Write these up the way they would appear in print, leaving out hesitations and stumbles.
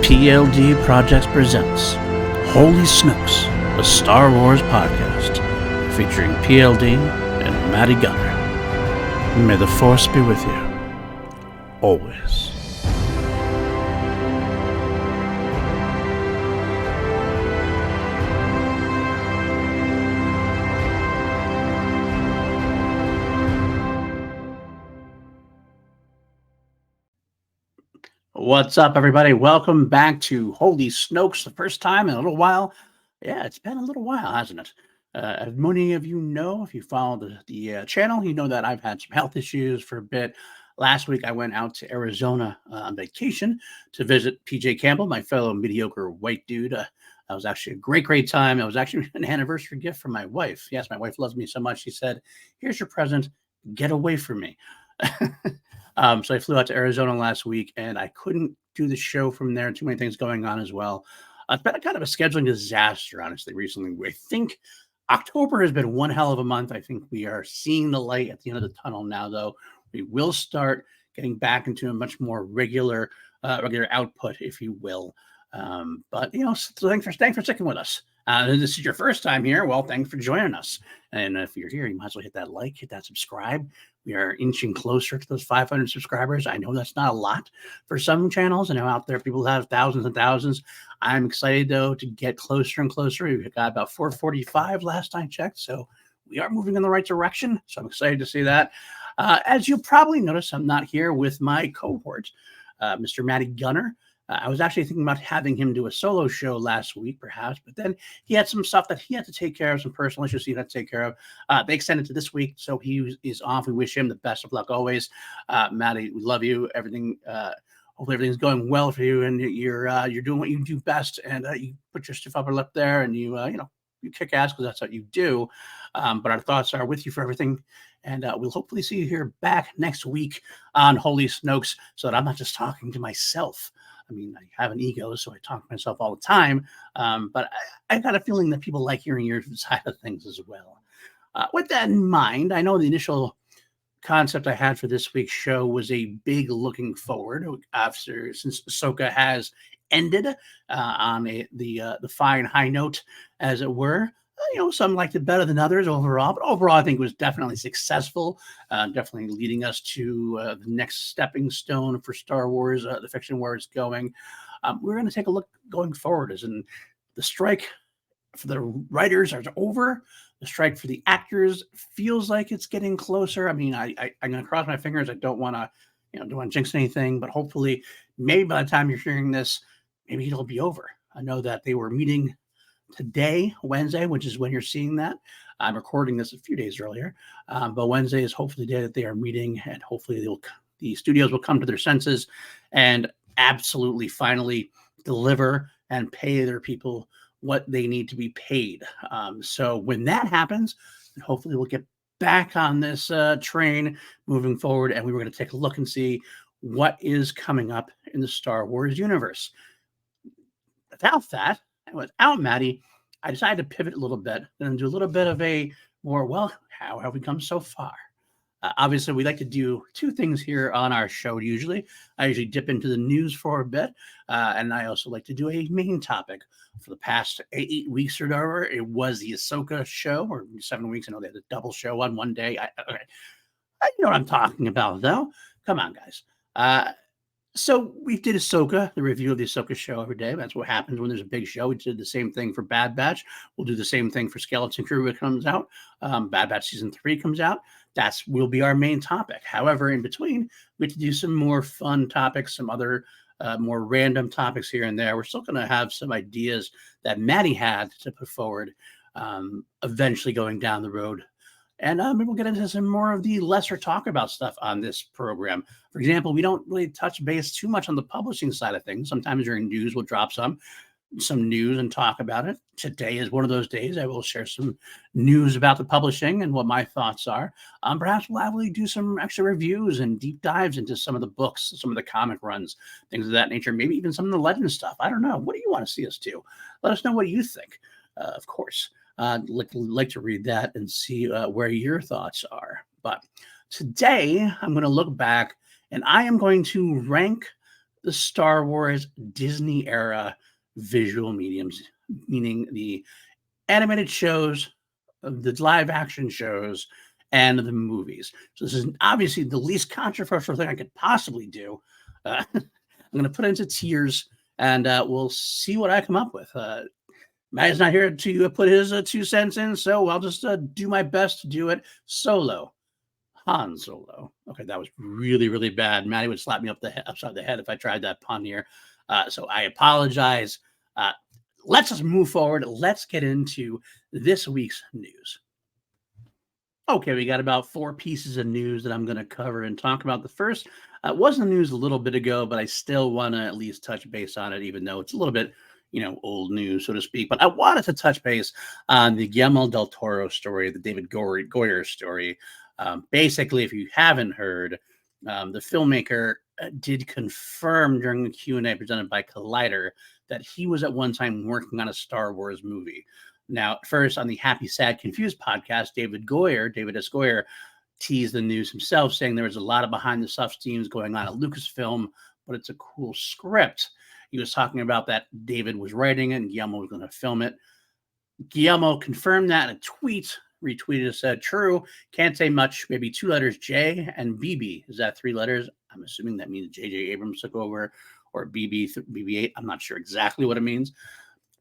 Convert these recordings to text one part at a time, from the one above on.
PLD Projects presents Holy Snokes, a Star Wars podcast featuring PLD and Matty Gunner. May the Force be with you, always. What's up, everybody? Welcome back to Holy Snokes, the first time in a little while. Yeah, it's been a little while, hasn't it? As many of you know, if you follow the channel, you know that I've had some health issues for a bit. Last week, I went out to Arizona on vacation to visit PJ Campbell, my fellow mediocre white dude. That was actually a great time. It was actually an anniversary gift from my wife. Yes, my wife loves me so much. She said, "Here's your present. Get away from me." So I flew out to Arizona last week, and I couldn't do the show from there. Too many things going on as well. It's been a kind of a scheduling disaster, honestly, recently. I think October has been one hell of a month. I think we are seeing the light at the end of the tunnel now, though. We will start getting back into a much more regular output, if you will. But so thanks for sticking with us. This is your first time here. Well, thanks for joining us. And if you're here, you might as well hit that like, hit that subscribe. We are inching closer to those 500 subscribers. I know that's not a lot for some channels. I know out there people have thousands and thousands. I'm excited, though, to get closer and closer. We got about 445 last I checked, so we are moving in the right direction. So I'm excited to see that. As you probably noticed, I'm not here with my cohort, Mr. Matty Gunner. I was actually thinking about having him do a solo show last week, perhaps, but then he had some stuff that he had to take care of, some personal issues he had to take care of. They extended to this week, so he is off. We wish him the best of luck always. Matty, we love you. Everything, hopefully everything's going well for you, and you're doing what you do best, and you put your stiff upper lip there, and you kick ass because that's what you do. But our thoughts are with you for everything. And we'll hopefully see you here back next week on Holy Snokes, so that I'm not just talking to myself. I mean, I have an ego, so I talk to myself all the time. But I got a feeling that people like hearing your side of things as well. With that in mind, I know the initial concept I had for this week's show was a big looking forward since Ahsoka has ended on the fine high note, as it were. Some liked it better than others overall, but overall, I think it was definitely successful, definitely leading us to the next stepping stone for Star Wars, the fiction where it's going. We're going to take a look going forward, as in the strike for the writers are over. The strike for the actors feels like it's getting closer. I mean, I'm going to cross my fingers. I don't want to jinx anything, but hopefully, maybe by the time you're hearing this, maybe it'll be over. I know that they were meeting today, Wednesday, which is when you're seeing that. I'm recording this a few days earlier, but Wednesday is hopefully the day that they are meeting, and hopefully the studios will come to their senses and absolutely finally deliver and pay their people what they need to be paid. So when that happens, hopefully we'll get back on this train moving forward, and we were going to take a look and see what is coming up in the Star Wars universe. Without Matty, I decided to pivot a little bit and do a little bit of a more, well, how have we come so far? Obviously, we like to do two things here on our show usually. I usually dip into the news for a bit, and I also like to do a main topic. For the past 8 weeks or whatever, it was the Ahsoka show, or 7 weeks. I know they had a double show on one day. I know what I'm talking about, though. Come on, guys. So we did Ahsoka, the review of the Ahsoka show every day. That's what happens when there's a big show. We did the same thing for Bad Batch. We'll do the same thing for Skeleton Crew when it comes out. Bad Batch Season 3 comes out. That will be our main topic. However, in between, we have to do some more fun topics, some other more random topics here and there. We're still going to have some ideas that Matty had to put forward eventually going down the road. And maybe we'll get into some more of the lesser talk about stuff on this program. For example, we don't really touch base too much on the publishing side of things. Sometimes during news, we'll drop some news and talk about it. Today is one of those days. I will share some news about the publishing and what my thoughts are. Perhaps we'll happily do some extra reviews and deep dives into some of the books, some of the comic runs, things of that nature, maybe even some of the legend stuff. I don't know. What do you want to see us do? Let us know what you think, of course. Like to read that and see where your thoughts are. But today, I'm going to look back, and I am going to rank the Star Wars Disney era visual mediums, meaning the animated shows, the live action shows, and the movies. So this is obviously the least controversial thing I could possibly do. I'm going to put it into tiers, and we'll see what I come up with. Matt's not here to put his 2 cents in, so I'll just do my best to do it solo. Han Solo. Okay, that was really, really bad. Matty would slap me upside the head if I tried that pun here. So I apologize. Uh, let's just move forward. Let's get into this week's news. Okay, we got about 4 pieces of news that I'm going to cover and talk about. The first was in the news a little bit ago, but I still want to at least touch base on it, even though it's a little bit, old news, so to speak. But I wanted to touch base on the Guillermo Del Toro story, the David Goyer story. Basically, if you haven't heard, the filmmaker did confirm during the Q&A presented by Collider that he was at one time working on a Star Wars movie. Now, first on the Happy, Sad, Confused podcast, David S. Goyer, teased the news himself, saying there was a lot of behind the scenes scenes going on at Lucasfilm, but it's a cool script. He was talking about that David was writing it and Guillermo was going to film it. Guillermo confirmed that in a tweet, retweeted, said, true, can't say much, maybe 2 letters, J and BB. Is that 3 letters? I'm assuming that means J.J. Abrams took over, or BB8. I'm not sure exactly what it means.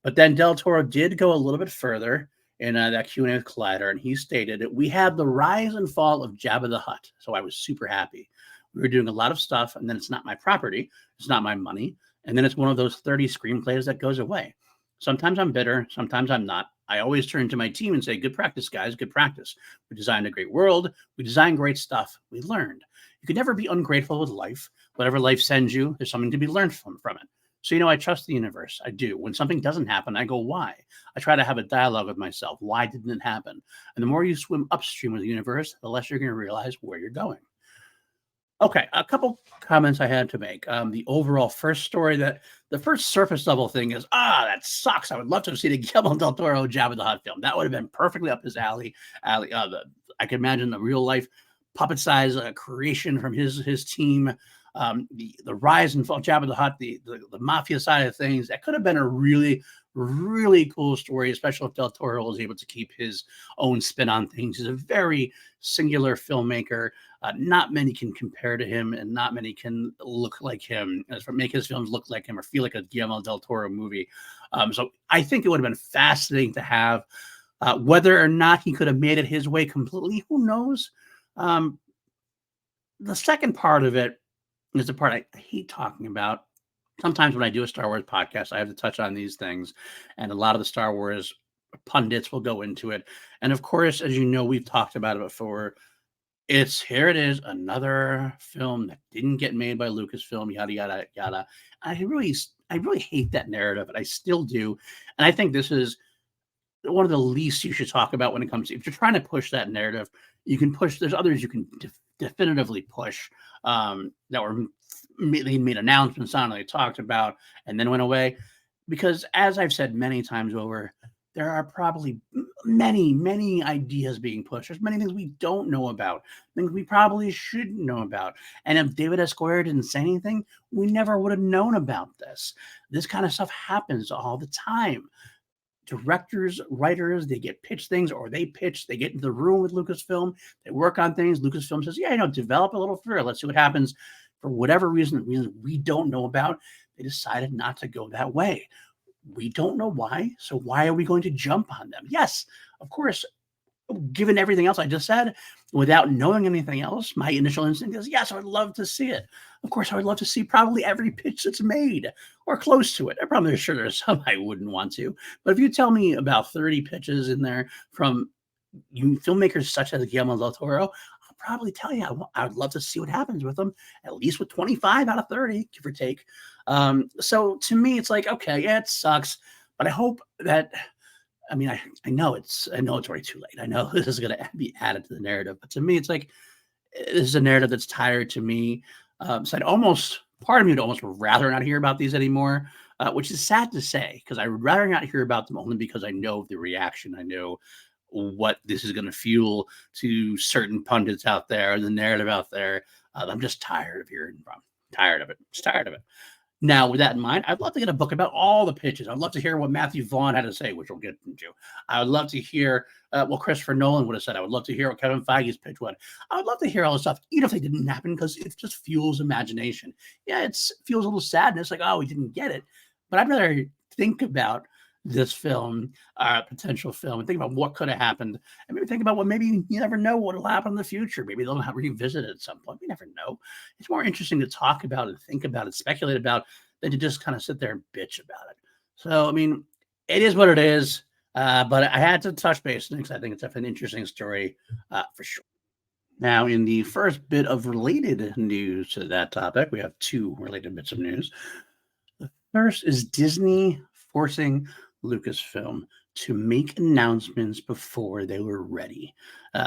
But then Del Toro did go a little bit further in that Q&A with Collider, and he stated that we had the rise and fall of Jabba the Hutt. So I was super happy. We were doing a lot of stuff, and then it's not my property. It's not my money. And then it's one of those 30 screenplays that goes away. Sometimes I'm bitter. Sometimes I'm not. I always turn to my team and say, good practice, guys. Good practice. We designed a great world. We designed great stuff. We learned. You can never be ungrateful with life. Whatever life sends you, there's something to be learned from it. So, I trust the universe. I do. When something doesn't happen, I go, why? I try to have a dialogue with myself. Why didn't it happen? And the more you swim upstream with the universe, the less you're going to realize where you're going. Okay, a couple comments I had to make. The overall first story, that the first surface level thing is, that sucks. I would love to have seen a Guillermo Del Toro Jabba the Hutt film. That would have been perfectly up his alley. I could imagine the real life puppet size creation from his team. The rise and fall of Jabba the Hutt, the mafia side of things, that could have been a really, really cool story, especially if Del Toro was able to keep his own spin on things. He's a very singular filmmaker. Not many can compare to him, and not many can look like him, make his films look like him or feel like a Guillermo Del Toro movie. So I think it would have been fascinating to have. Whether or not he could have made it his way completely, who knows? The second part of it is the part I hate talking about. Sometimes when I do a Star Wars podcast, I have to touch on these things, and a lot of the Star Wars pundits will go into it. And of course, as you know, we've talked about it before. Here it is, another film that didn't get made by Lucasfilm, yada yada yada. I really hate that narrative, and I still do. And I think this is one of the least you should talk about when it comes to, if you're trying to push that narrative, you can push. There's others you can definitively push that were they made announcements on, they talked about, and then went away. Because as I've said many times over, there are probably many, many ideas being pushed. There's many things we don't know about, things we probably shouldn't know about. And if David S. Goyer didn't say anything, we never would have known about this. This kind of stuff happens all the time. Directors, writers, they get pitched things, or they get into the room with Lucasfilm, they work on things. Lucasfilm says, yeah, develop a little further. Let's see what happens. For whatever reasons we don't know about, they decided not to go that way. We don't know why. So why are we going to jump on them? Yes, of course, given everything else I just said, without knowing anything else, my initial instinct is, yes, I would love to see it. Of course, I would love to see probably every pitch that's made or close to it. I'm probably sure there's some I wouldn't want to. But if you tell me about 30 pitches in there from filmmakers such as Guillermo del Toro, I'll probably tell you I would love to see what happens with them, at least with 25 out of 30, give or take. So to me, it's like, okay, yeah, it sucks. But I hope that, I mean, I know it's already too late. I know this is going to be added to the narrative, but to me, it's like, this is a narrative that's tired to me. So part of me would almost rather not hear about these anymore, which is sad to say, because I would rather not hear about them only because I know the reaction. I know what this is going to fuel to certain pundits out there, the narrative out there. I'm just tired of hearing from. Tired of it. Just tired of it. Now, with that in mind, I'd love to get a book about all the pitches. I'd love to hear what Matthew Vaughn had to say, which we'll get into. I would love to hear what Christopher Nolan would have said. I would love to hear what Kevin Feige's pitch was. I would love to hear all this stuff, even if they didn't happen, because it just fuels imagination. Yeah, it fuels a little sadness, like, oh, we didn't get it. But I'd rather think about this film, potential film, and think about what could have happened, and maybe think about what maybe you never know what will happen in the future. Maybe they'll revisit it at some point. We never know. It's more interesting to talk about and think about it, speculate about, than to just kind of sit there and bitch about it. So, I mean, it is what it is. But I had to touch base because I think it's an interesting story for sure. Now, in the first bit of related news to that topic, we have two related bits of news. The first is Disney forcing Lucasfilm to make announcements before they were ready.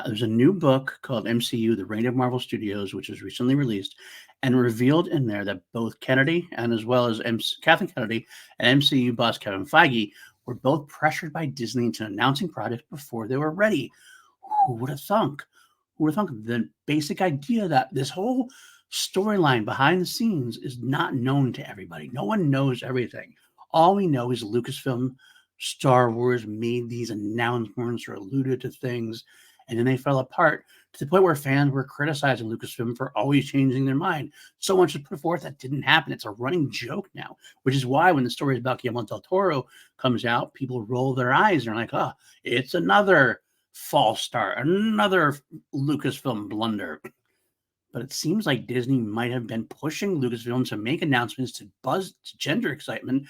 There's a new book called MCU, The Reign of Marvel Studios, which was recently released and revealed in there that both Kennedy and as well as Kathleen Kennedy and MCU boss Kevin Feige were both pressured by Disney into announcing projects before they were ready. Who would have thunk? Who would have thunk? The basic idea that this whole storyline behind the scenes is not known to everybody. No one knows everything. All we know is Lucasfilm, Star Wars made these announcements or alluded to things, and then they fell apart to the point where fans were criticizing Lucasfilm for always changing their mind. So much was put forth that didn't happen. It's a running joke now, which is why when the stories about Guillermo Del Toro comes out, people roll their eyes and are like, oh, it's another false start, another Lucasfilm blunder. But it seems like Disney might have been pushing Lucasfilm to make announcements to buzz to gender excitement.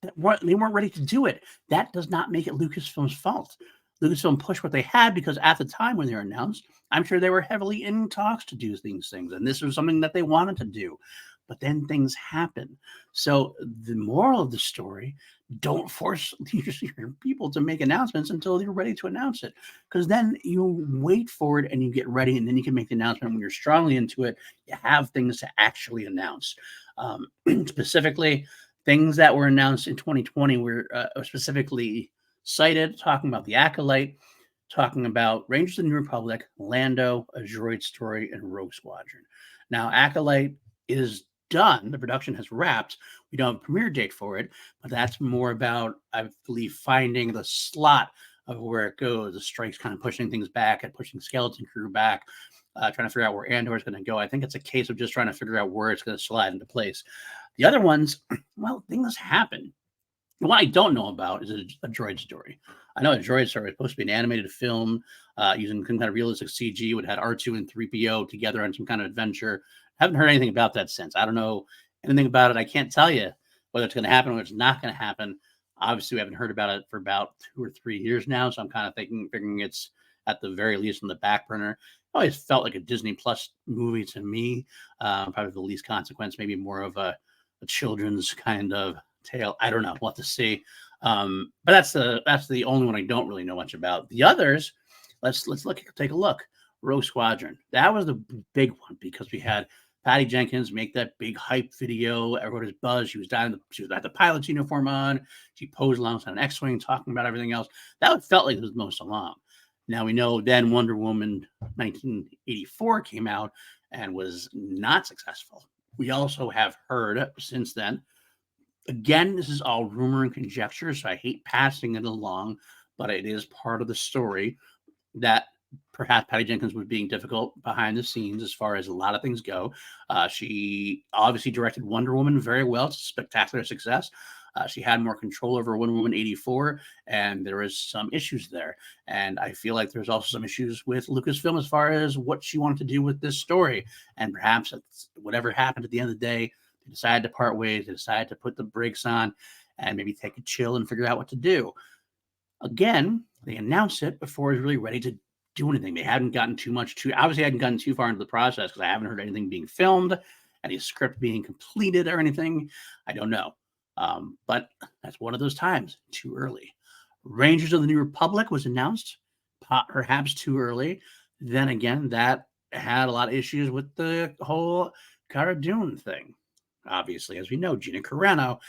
They weren't ready to do it. That does not make it Lucasfilm's fault. Lucasfilm pushed what they had because at the time when they were announced, I'm sure they were heavily in talks to do these things. And this was something that they wanted to do. But then things happen. So the moral of the story, don't force your people to make announcements until you're ready to announce it. Because then you wait for it and you get ready, and then you can make the announcement when you're strongly into it. You have things to actually announce. Specifically, things that were announced in 2020 were specifically cited, talking about The Acolyte, talking about Rangers of the New Republic, Lando, A Droid Story, and Rogue Squadron. Now, Acolyte is done. The production has wrapped. We don't have a premiere date for it, but that's more about, I believe, finding the slot of where it goes. The strike's kind of pushing things back and pushing Skeleton Crew back, trying to figure out where Andor is going to go. I think it's a case of just trying to figure out where it's going to slide into place. The other ones, well, things happen. The one I don't know about is a droid story. I know a droid story is supposed to be an animated film using some kind of realistic CG. It had R2 and 3PO together on some kind of adventure. Haven't heard anything about that since. I don't know anything about it. I can't tell you whether it's going to happen or it's not going to happen. Obviously, we haven't heard about it for about 2 or 3 years now, so I'm kind of figuring it's at the very least on the back burner. It always felt like a Disney Plus movie to me. Probably the least consequence, maybe more of a children's kind of tale. I don't know. We'll have to see. But that's the only one I don't really know much about. The others, let's take a look. Rogue Squadron. That was the big one because we had Patty Jenkins make that big hype video. Everyone was buzzed. She was at the pilot's uniform on. She posed alongside an X-wing, talking about everything else. That felt like it was most along. Now we know then Wonder Woman 1984 came out and was not successful. We also have heard since then. Again, this is all rumor and conjecture, so I hate passing it along, but it is part of the story that perhaps Patty Jenkins was being difficult behind the scenes as far as a lot of things go. She obviously directed Wonder Woman very well. It's a spectacular success. She had more control over Wonder Woman 84, and there was some issues there. And I feel like there's also some issues with Lucasfilm as far as what she wanted to do with this story. And perhaps whatever happened at the end of the day, they decided to part ways. They decided to put the brakes on and maybe take a chill and figure out what to do. Again, they announced it before it was really ready to do anything. They hadn't gotten obviously hadn't gotten too far into the process because I haven't heard anything being filmed, any script being completed or anything. I don't know. But that's one of those times, too early. Rangers of the New Republic was announced, perhaps too early. Then again, that had a lot of issues with the whole Cara Dune thing. Obviously, as we know, Gina Carano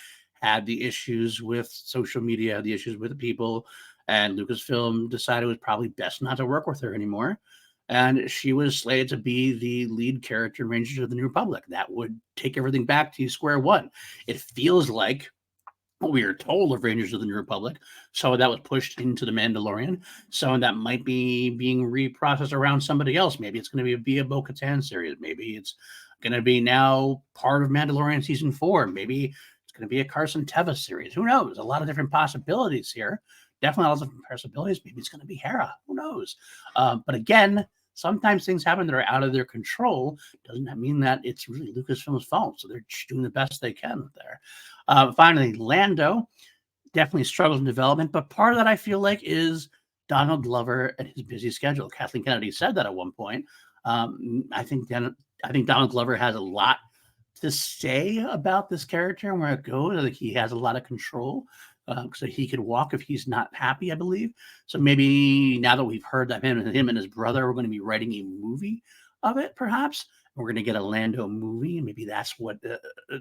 had the issues with social media, the issues with the people, and Lucasfilm decided it was probably best not to work with her anymore. and she was slated to be the lead character in Rangers of the New Republic. That would take everything back to square one. It feels like what we are told of Rangers of the New Republic. So that was pushed into The Mandalorian. So that might be being reprocessed around somebody else. Maybe it's going to be a Bo-Katan series. Maybe it's going to be now part of Mandalorian season 4. Maybe it's going to be a Carson Teva series. Who knows? A lot of different possibilities here. Definitely a lot of different possibilities. Maybe it's going to be Hera. Who knows? But again, sometimes things happen that are out of their control. Doesn't that mean that it's really Lucasfilm's fault? So they're doing the best they can there. Finally, Lando definitely struggles in development, but part of that I feel like is Donald Glover and his busy schedule. Kathleen Kennedy said that at one point. I think Donald Glover has a lot to say about this character and where it goes. I think he has a lot of control, so he could walk if he's not happy, I believe. So maybe now that we've heard that him and his brother are going to be writing a movie of it, perhaps we're going to get a Lando movie, and maybe that's what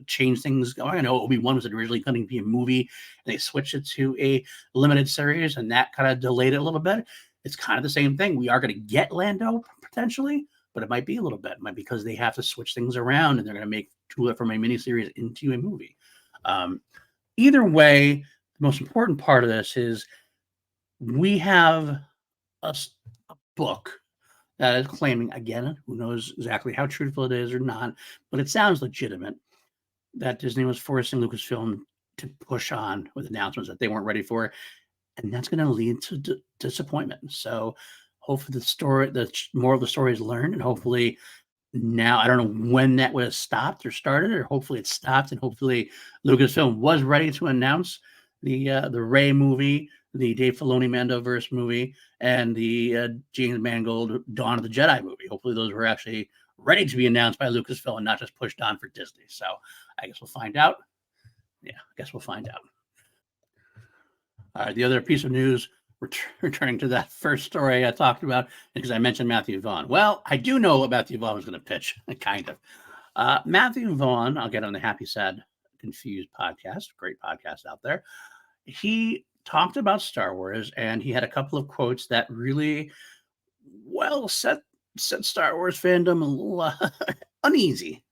changed things going. I know Obi-Wan was originally going to be a movie, and they switched it to a limited series, and that kind of delayed it a little bit. It's kind of the same thing. We are going to get Lando potentially, but it might be a little bit. It might be because they have to switch things around, and they're going to make Tula from a miniseries into a movie. Either way, the most important part of this is we have a book that is claiming, again, who knows exactly how truthful it is or not, but it sounds legitimate, that Disney was forcing Lucasfilm to push on with announcements that they weren't ready for, and that's going to lead to disappointment. So hopefully the more of the story is learned, and hopefully now, I don't know when that was stopped or started, or hopefully it stopped, and hopefully Lucasfilm was ready to announce the Rey movie, the Dave Filoni Mandoverse movie, and the James Mangold Dawn of the Jedi movie. Hopefully those were actually ready to be announced by Lucasfilm and not just pushed on for Disney. So I guess we'll find out. Yeah, I guess we'll find out. The other piece of news, returning to that first story I talked about, because I mentioned Matthew Vaughn. Well, I do know what Matthew Vaughn was going to pitch, kind of. Matthew Vaughn, I'll get on the Happy, Sad, Confused podcast, great podcast out there. He talked about Star Wars, and he had a couple of quotes that really, well, set Star Wars fandom a little uneasy.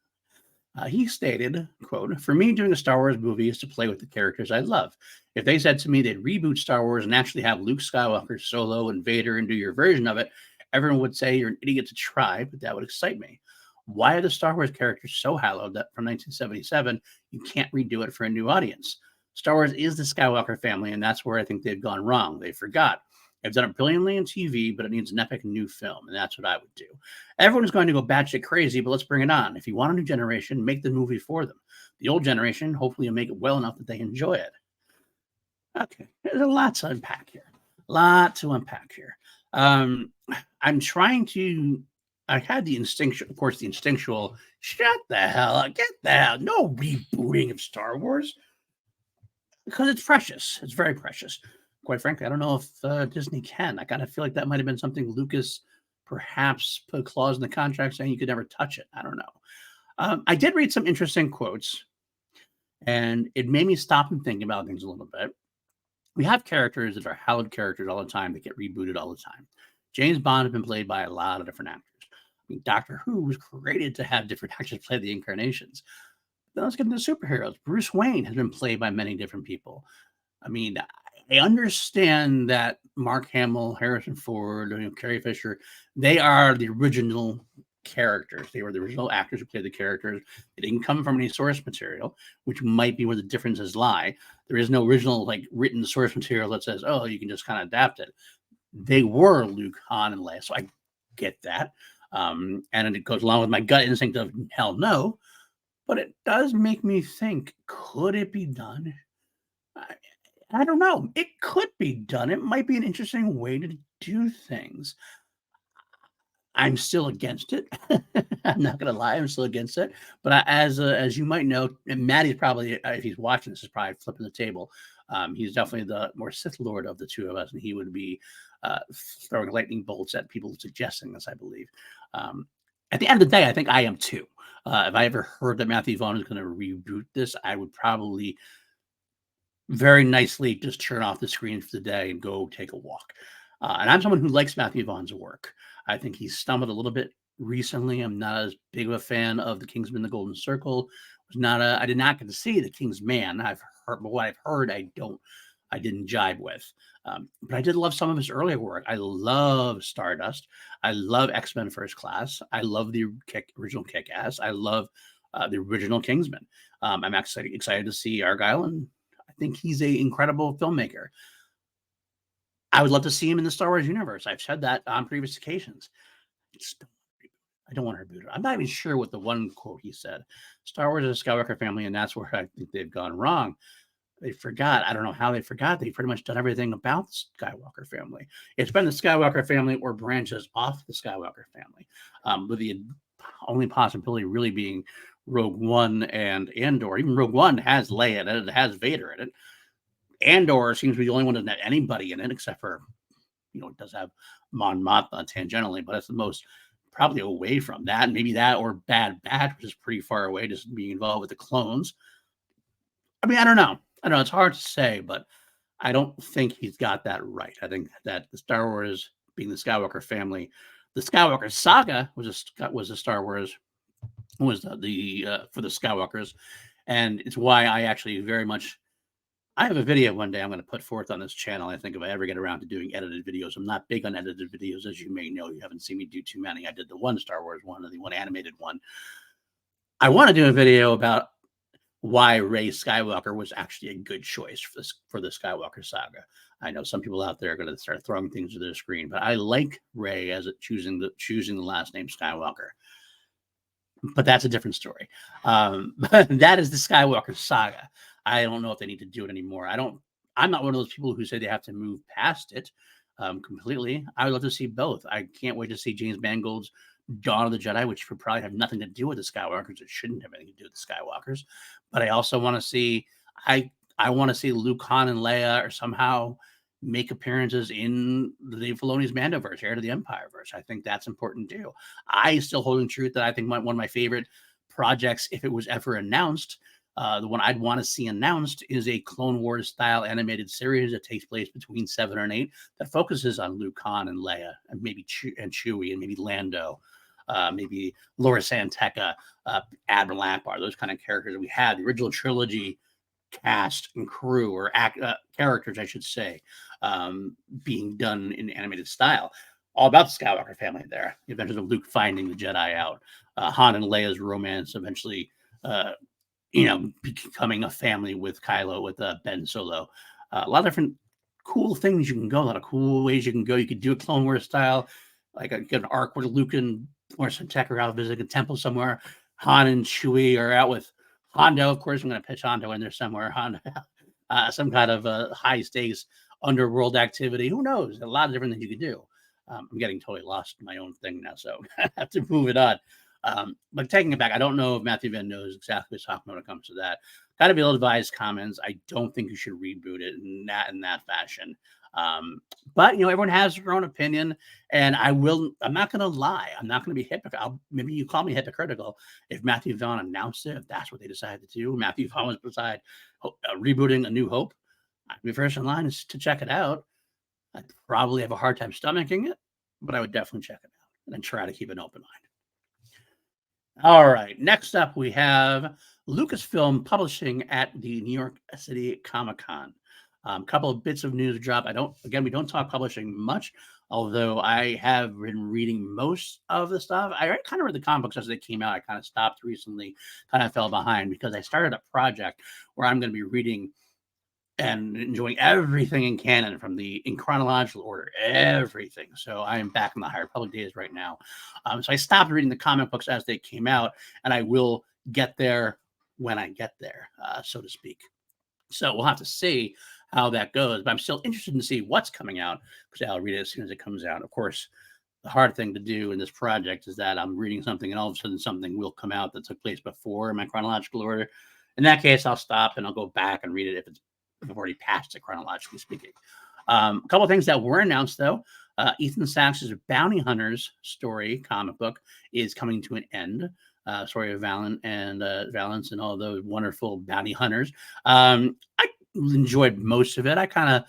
He stated, quote, "For me, doing a Star Wars movie is to play with the characters I love. If they said to me they'd reboot Star Wars and actually have Luke Skywalker, Solo, and Vader and do your version of it, everyone would say you're an idiot to try, but that would excite me. Why are the Star Wars characters so hallowed that from 1977, you can't redo it for a new audience? Star Wars is the Skywalker family, and that's where I think they've gone wrong. They forgot. They've done it brilliantly in TV, but it needs an epic new film, and that's what I would do. Everyone is going to go batshit crazy, but let's bring it on. If you want a new generation, make the movie for them. The old generation, hopefully, you'll make it well enough that they enjoy it." Okay, there's a lot to unpack here. I'm trying to. I had the instinctual, of course, shut the hell up, get the hell, no rebooting of Star Wars, because it's precious. It's very precious. Quite frankly, I don't know if Disney can. I kind of feel like that might have been something Lucas perhaps put a clause in the contract saying you could never touch it. I don't know. I did read some interesting quotes, and it made me stop and think about things a little bit. We have characters that are hallowed characters all the time that get rebooted all the time. James Bond has been played by a lot of different actors. I mean, Doctor Who was created to have different actors play the incarnations. Then let's get into superheroes. Bruce Wayne has been played by many different people. I mean, I understand that Mark Hamill, Harrison Ford, Carrie Fisher, they are the original characters. They were the original actors who played the characters. They didn't come from any source material, which might be where the differences lie. There is no original written source material that says, oh, you can just kind of adapt it. They were Luke, Han, and Leia, so I get that. And it goes along with my gut instinct of hell no. But it does make me think, could it be done? I don't know. It could be done. It might be an interesting way to do things. I'm still against it. I'm not going to lie. I'm still against it. But as you might know, and Matty's probably, if he's watching this, is probably flipping the table. He's definitely the more Sith Lord of the two of us, and he would be throwing lightning bolts at people suggesting this, I believe. At the end of the day, I think I am too. If I ever heard that Matthew Vaughn is going to reboot this, I would probably very nicely just turn off the screen for the day and go take a walk. And I'm someone who likes Matthew Vaughn's work. I think he's stumbled a little bit recently. I'm not as big of a fan of The Kingsman: The Golden Circle. I did not get to see The King's Man. I've heard, but what I've heard, I didn't jive with. But I did love some of his earlier work. I love Stardust. I love X-Men First Class. I love the original Kick-Ass. I love the original Kingsman. I'm actually excited to see Argyle, and I think he's an incredible filmmaker. I would love to see him in the Star Wars universe. I've said that on previous occasions. I don't want her booted. I'm not even sure what the one quote he said. Star Wars is a Skywalker family, and that's where I think they've gone wrong. They forgot. I don't know how they forgot. They've pretty much done everything about the Skywalker family. It's been the Skywalker family or branches off the Skywalker family, with the only possibility really being Rogue One and Andor. Even Rogue One has Leia in it. It has Vader in it. Andor seems to be the only one that doesn't have anybody in it, except for, it does have Mon Mothma tangentially, but it's the most probably away from that. Maybe that or Bad Batch, which is pretty far away, just being involved with the clones. I mean, I don't know. It's hard to say, but I don't think he's got that right. I think that the Star Wars being the Skywalker family, the Skywalker saga was a Star Wars, was the for the Skywalkers, and it's why I actually very much. I have a video one day I'm going to put forth on this channel. I think if I ever get around to doing edited videos, I'm not big on edited videos, as you may know. You haven't seen me do too many. I did the one Star Wars one and the one animated one. I want to do a video about why Rey Skywalker was actually a good choice for the Skywalker saga. I know some people out there are going to start throwing things to their screen, but I like Rey as choosing the last name Skywalker. But that's a different story. But that is the Skywalker saga. I don't know if they need to do it anymore. I'm not one of those people who say they have to move past it completely. I would love to see both. I can't wait to see James Mangold's Dawn of the Jedi, which would probably have nothing to do with the Skywalkers. It shouldn't have anything to do with the Skywalkers. But I also want to see, I want to see Luke, Han, and Leia or somehow make appearances in the Filoni's Mandoverse, Heir to the Empireverse. I think that's important too. I still holding truth that I think one of my favorite projects, if it was ever announced, the one I'd want to see announced is a Clone Wars style animated series that takes place between 7 and 8 that focuses on Luke, Han, and Leia, and maybe Chewie, and maybe Lando, maybe Laura Santeca, Admiral Akbar, those kind of characters that we had the original trilogy cast and crew, or characters, I should say, being done in animated style. All about the Skywalker family there. The adventures of Luke finding the Jedi out, Han and Leia's romance eventually, becoming a family with Kylo, with Ben Solo. A lot of different cool things you can go, a lot of cool ways you can go. You could do a Clone Wars style, like an arc where Luke and Tech are out visiting a temple somewhere. Han and Chewie are out with Hondo. Of course, I'm going to pitch Hondo in there somewhere. Hondo, some kind of high stakes underworld activity. Who knows? A lot of different things you could do. I'm getting totally lost in my own thing now, so I have to move it on. But taking it back, I don't know if Matthew Venn knows exactly what's talking when it comes to that. Got to be ill-advised comments. I don't think you should reboot it in that fashion. But everyone has their own opinion, and I'm not going to lie. I'm not going to be hypocritical. Maybe you call me hypocritical if Matthew Vaughn announced it, if that's what they decided to do. Matthew Vaughn was beside rebooting A New Hope. I'd be first in line is to check it out. I'd probably have a hard time stomaching it, but I would definitely check it out and then try to keep an open mind. All right. Next up, we have Lucasfilm Publishing at the New York City Comic-Con. A couple of bits of news drop. We don't talk publishing much, although I have been reading most of the stuff. I kind of read the comic books as they came out. I kind of stopped recently, kind of fell behind because I started a project where I'm going to be reading and enjoying everything in canon in chronological order, everything. So I am back in the High Republic days right now. So I stopped reading the comic books as they came out, and I will get there when I get there, so to speak. So we'll have to see how that goes, but I'm still interested to see what's coming out because I'll read it as soon as it comes out. Of course, the hard thing to do in this project is that I'm reading something and all of a sudden something will come out that took place before in my chronological order. In that case, I'll stop and I'll go back and read it if I've already passed it, chronologically speaking. A couple of things that were announced, though. Ethan Sachs' Bounty Hunters story comic book is coming to an end. Story of Valance and all those wonderful bounty hunters. I enjoyed most of it. I kind of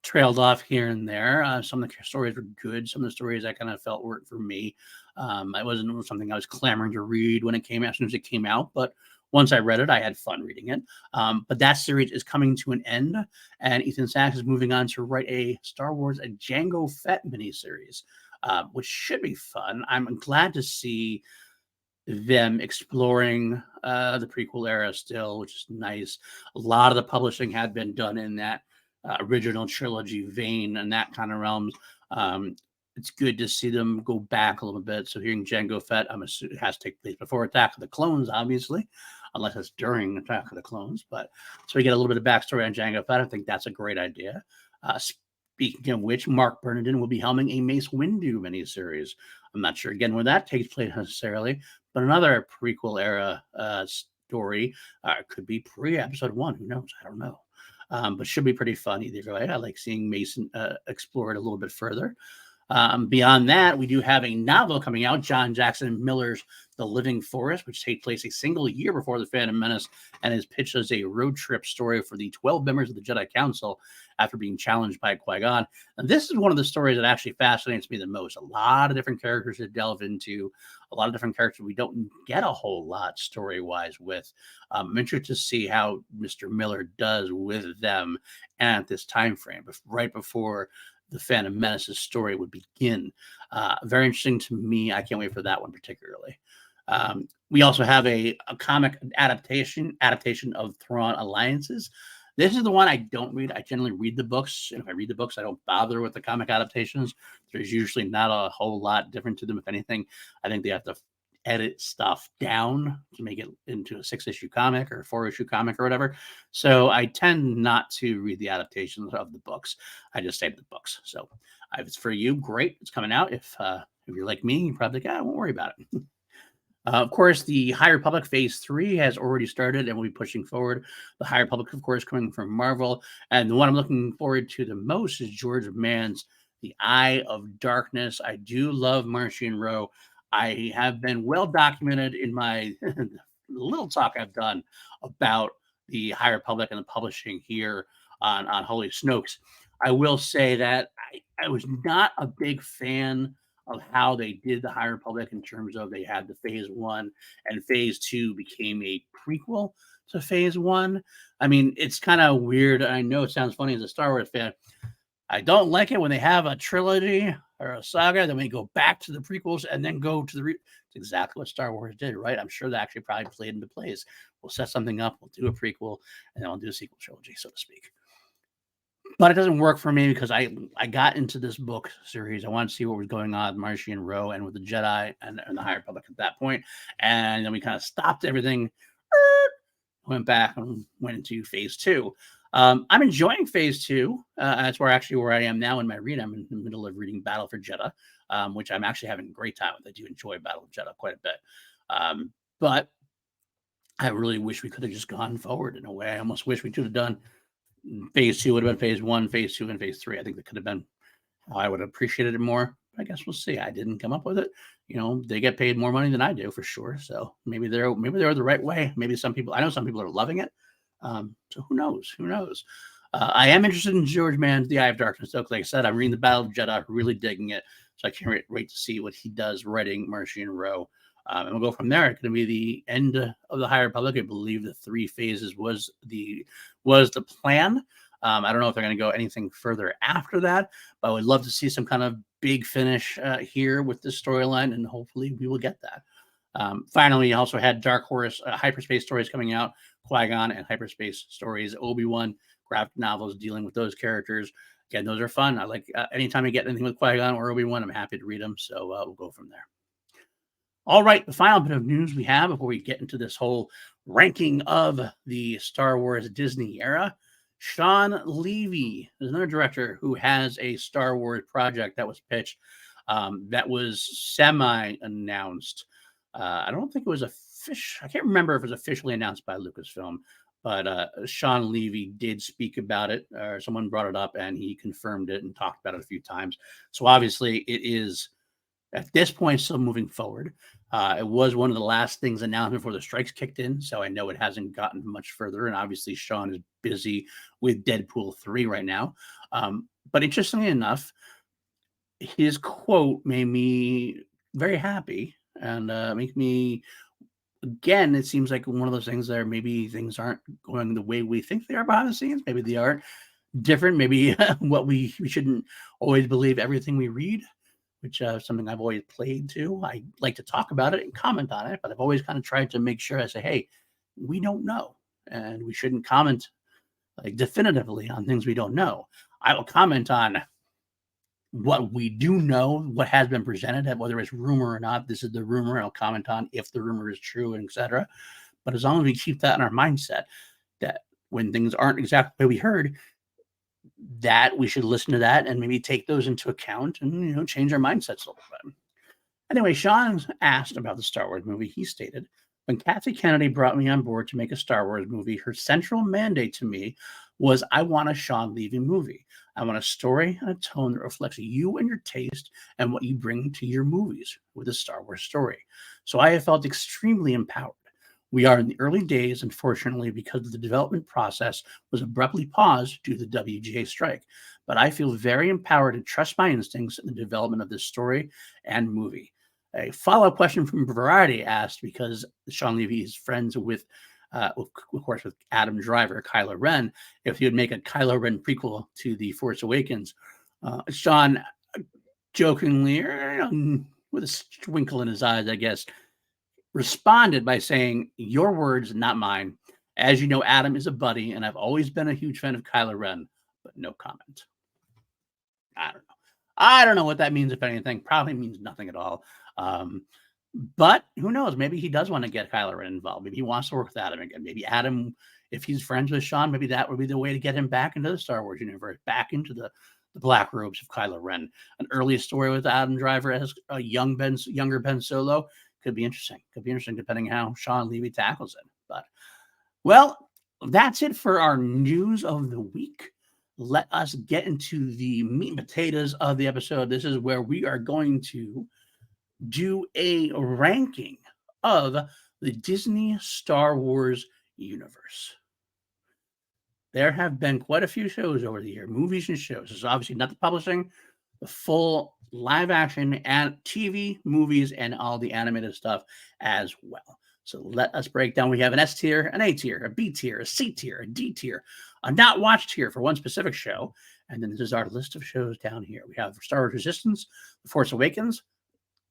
trailed off here and there. Some of the stories were good. Some of the stories I kind of felt weren't for me. It wasn't something I was clamoring to read when it came out, as soon as it came out. But once I read it, I had fun reading it. But that series is coming to an end, and Ethan Sachs is moving on to write a Star Wars, a Jango Fett miniseries, which should be fun. I'm glad to see them exploring the prequel era still, which is nice. A lot of the publishing had been done in that original trilogy vein and that kind of realms. It's good to see them go back a little bit. So hearing Jango Fett, I'm assuming it has to take place before Attack of the Clones, obviously, unless it's during Attack of the Clones. But so we get a little bit of backstory on Jango Fett. I think that's a great idea. Speaking of which, Mark Bernardin will be helming a Mace Windu miniseries. I'm not sure again where that takes place necessarily, but another prequel era story could be pre-episode 1. Who knows? I don't know. But should be pretty fun either way. I like seeing Mason explore it a little bit further. Beyond that, we do have a novel coming out, John Jackson Miller's The Living Forest, which takes place a single year before The Phantom Menace and is pitched as a road trip story for the 12 members of the Jedi Council after being challenged by Qui-Gon. And this is one of the stories that actually fascinates me the most. A lot of different characters to delve into, a lot of different characters we don't get a whole lot story-wise with. I'm interested to see how Mr. Miller does with them at this time frame, right before the Phantom Menace's story would begin. Very interesting to me. I can't wait for that one particularly. We also have a comic adaptation of Thrawn Alliances. This is the one I don't read. I generally read the books, and if I read the books, I don't bother with the comic adaptations. There's usually not a whole lot different to them. If anything, I think they have to edit stuff down to make it into a 6-issue comic or 4-issue comic or whatever. So I tend not to read the adaptations of the books. I just save the books. So if it's for you, great. It's coming out. If you're like me, you're probably like, I won't worry about it. Of course, the High Republic Phase 3 has already started and will be pushing forward. The High Republic, of course, coming from Marvel. And the one I'm looking forward to the most is George Mann's The Eye of Darkness. I do love Martian Row. I have been well documented in my little talk I've done about the High Republic and the publishing here on Holy Snokes. I will say that I was not a big fan of how they did the High Republic in terms of they had the Phase 1 and Phase 2 became a prequel to Phase 1. I mean, it's kind of weird. I know it sounds funny as a Star Wars fan. I don't like it when they have a trilogy or a saga, then we go back to the prequels and then go to the... It's exactly what Star Wars did, right? I'm sure that actually probably played into place. We'll set something up, we'll do a prequel, and then we'll do a sequel trilogy, so to speak. But it doesn't work for me because I got into this book series. I wanted to see what was going on with Martian Row and with the Jedi and the High Republic at that point. And then we kind of stopped everything, went back and went into Phase 2. I'm enjoying Phase 2. That's where I am now in my read. I'm in the middle of reading Battle for Jeddah, which I'm actually having a great time with. I do enjoy Battle for Jeddah quite a bit. But I really wish we could have just gone forward in a way. I almost wish we could have done Phase 2 would have been Phase 1, Phase 2, and Phase 3. I think that could have been how I would have appreciated it more. I guess we'll see. I didn't come up with it. You know, they get paid more money than I do for sure. So maybe they're the right way. Maybe I know some people are loving it. So who knows? Who knows? I am interested in George Mann's The Eye of Darkness. So, like I said, I'm reading the Battle of Jeddah, really digging it. So I can't wait to see what he does writing Martian Row. And we'll go from there. It's going to be the end of the High Republic. I believe the 3 phases was the plan. I don't know if they're going to go anything further after that, but I would love to see some kind of big finish here with this storyline, and hopefully we will get that. Finally, we also had Dark Horse Hyperspace Stories coming out, Qui-Gon and Hyperspace Stories, Obi-Wan graphic novels dealing with those characters. Again, those are fun. I like anytime I get anything with Qui-Gon or Obi-Wan, I'm happy to read them. So we'll go from there. All right, the final bit of news we have before we get into this whole ranking of the Star Wars Disney era. Shawn Levy is another director who has a Star Wars project that was pitched, that was semi-announced. I don't think it was I can't remember if it was officially announced by Lucasfilm, but Shawn Levy did speak about it, or someone brought it up, and he confirmed it and talked about it a few times. So obviously it is at this point, still moving forward. It was one of the last things announced before the strikes kicked in, so I know it hasn't gotten much further. And obviously, Shawn is busy with Deadpool 3 right now. But interestingly enough, his quote made me very happy and make me again. It seems like one of those things that maybe things aren't going the way we think they are behind the scenes. Maybe they are different. Maybe what we shouldn't always believe everything we read, which something I've always played to. I like to talk about it and comment on it, but I've always kind of tried to make sure I say, hey, we don't know, and we shouldn't comment like definitively on things we don't know. I will comment on what we do know, what has been presented, whether it's rumor or not. This is the rumor. I'll comment on if the rumor is true, and etc. But as long as we keep that in our mindset, that when things aren't exactly the way we heard, that we should listen to that and maybe take those into account and change our mindsets a little bit. Anyway, Shawn asked about the Star Wars movie. He stated, when Kathy Kennedy brought me on board to make a Star Wars movie, her central mandate to me was I want a Shawn Levy movie. I want a story and a tone that reflects you and your taste and what you bring to your movies with a Star Wars story. So I have felt extremely empowered. We are in the early days, unfortunately, because the development process was abruptly paused due to the WGA strike. But I feel very empowered to trust my instincts in the development of this story and movie. A follow-up question from Variety asked, because Shawn Levy is friends with, of course, with Adam Driver, Kylo Ren, if he would make a Kylo Ren prequel to The Force Awakens. Shawn jokingly, with a twinkle in his eyes, I guess, responded by saying, your words, not mine. As you know, Adam is a buddy, and I've always been a huge fan of Kylo Ren, but no comment. I don't know. I don't know what that means, if anything. Probably means nothing at all. But who knows? Maybe he does want to get Kylo Ren involved. Maybe he wants to work with Adam again. Maybe Adam, if he's friends with Shawn, maybe that would be the way to get him back into the Star Wars universe, back into the black robes of Kylo Ren. An early story with Adam Driver as a younger Ben Solo could be interesting. Could be interesting depending how Shawn Levy tackles it. But, well, that's it for our news of the week. Let us get into the meat and potatoes of the episode. This is where we are going to do a ranking of the Disney Star Wars universe. There have been quite a few shows over the year, movies and shows. This is obviously not the publishing, the full live action and TV, movies, and all the animated stuff as well. So let us break down. We have an S tier, an A tier, a B tier, a C tier, a D tier, a not watched tier for one specific show. And then this is our list of shows down here. We have Star Wars Resistance, The Force Awakens,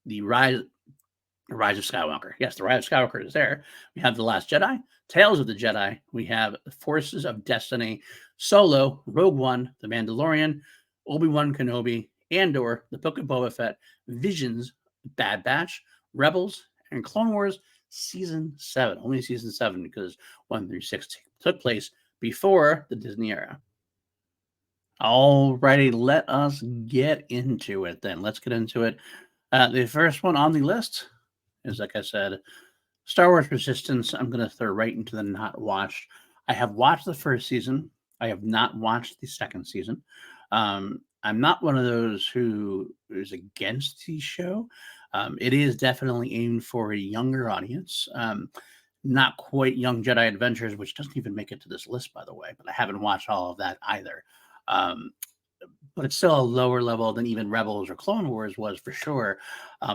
The Rise of Skywalker. Yes, The Rise of Skywalker is there. We have The Last Jedi, Tales of the Jedi. We have The Forces of Destiny, Solo, Rogue One, The Mandalorian, Obi-Wan Kenobi, Andor, The Book of Boba Fett, Visions, Bad Batch, Rebels, and Clone Wars Season 7. Only Season 7 because 1 through 6 took place before the Disney era. Alrighty, let us get into it then. Let's get into it. The first one on the list is, like I said, Star Wars Resistance. I'm going to throw right into the not watched. I have watched the first season. I have not watched the second season. I'm not one of those who is against the show. It is definitely aimed for a younger audience. Not quite Young Jedi Adventures, which doesn't even make it to this list, by the way, but I haven't watched all of that either. But it's still a lower level than even Rebels or Clone Wars was for sure.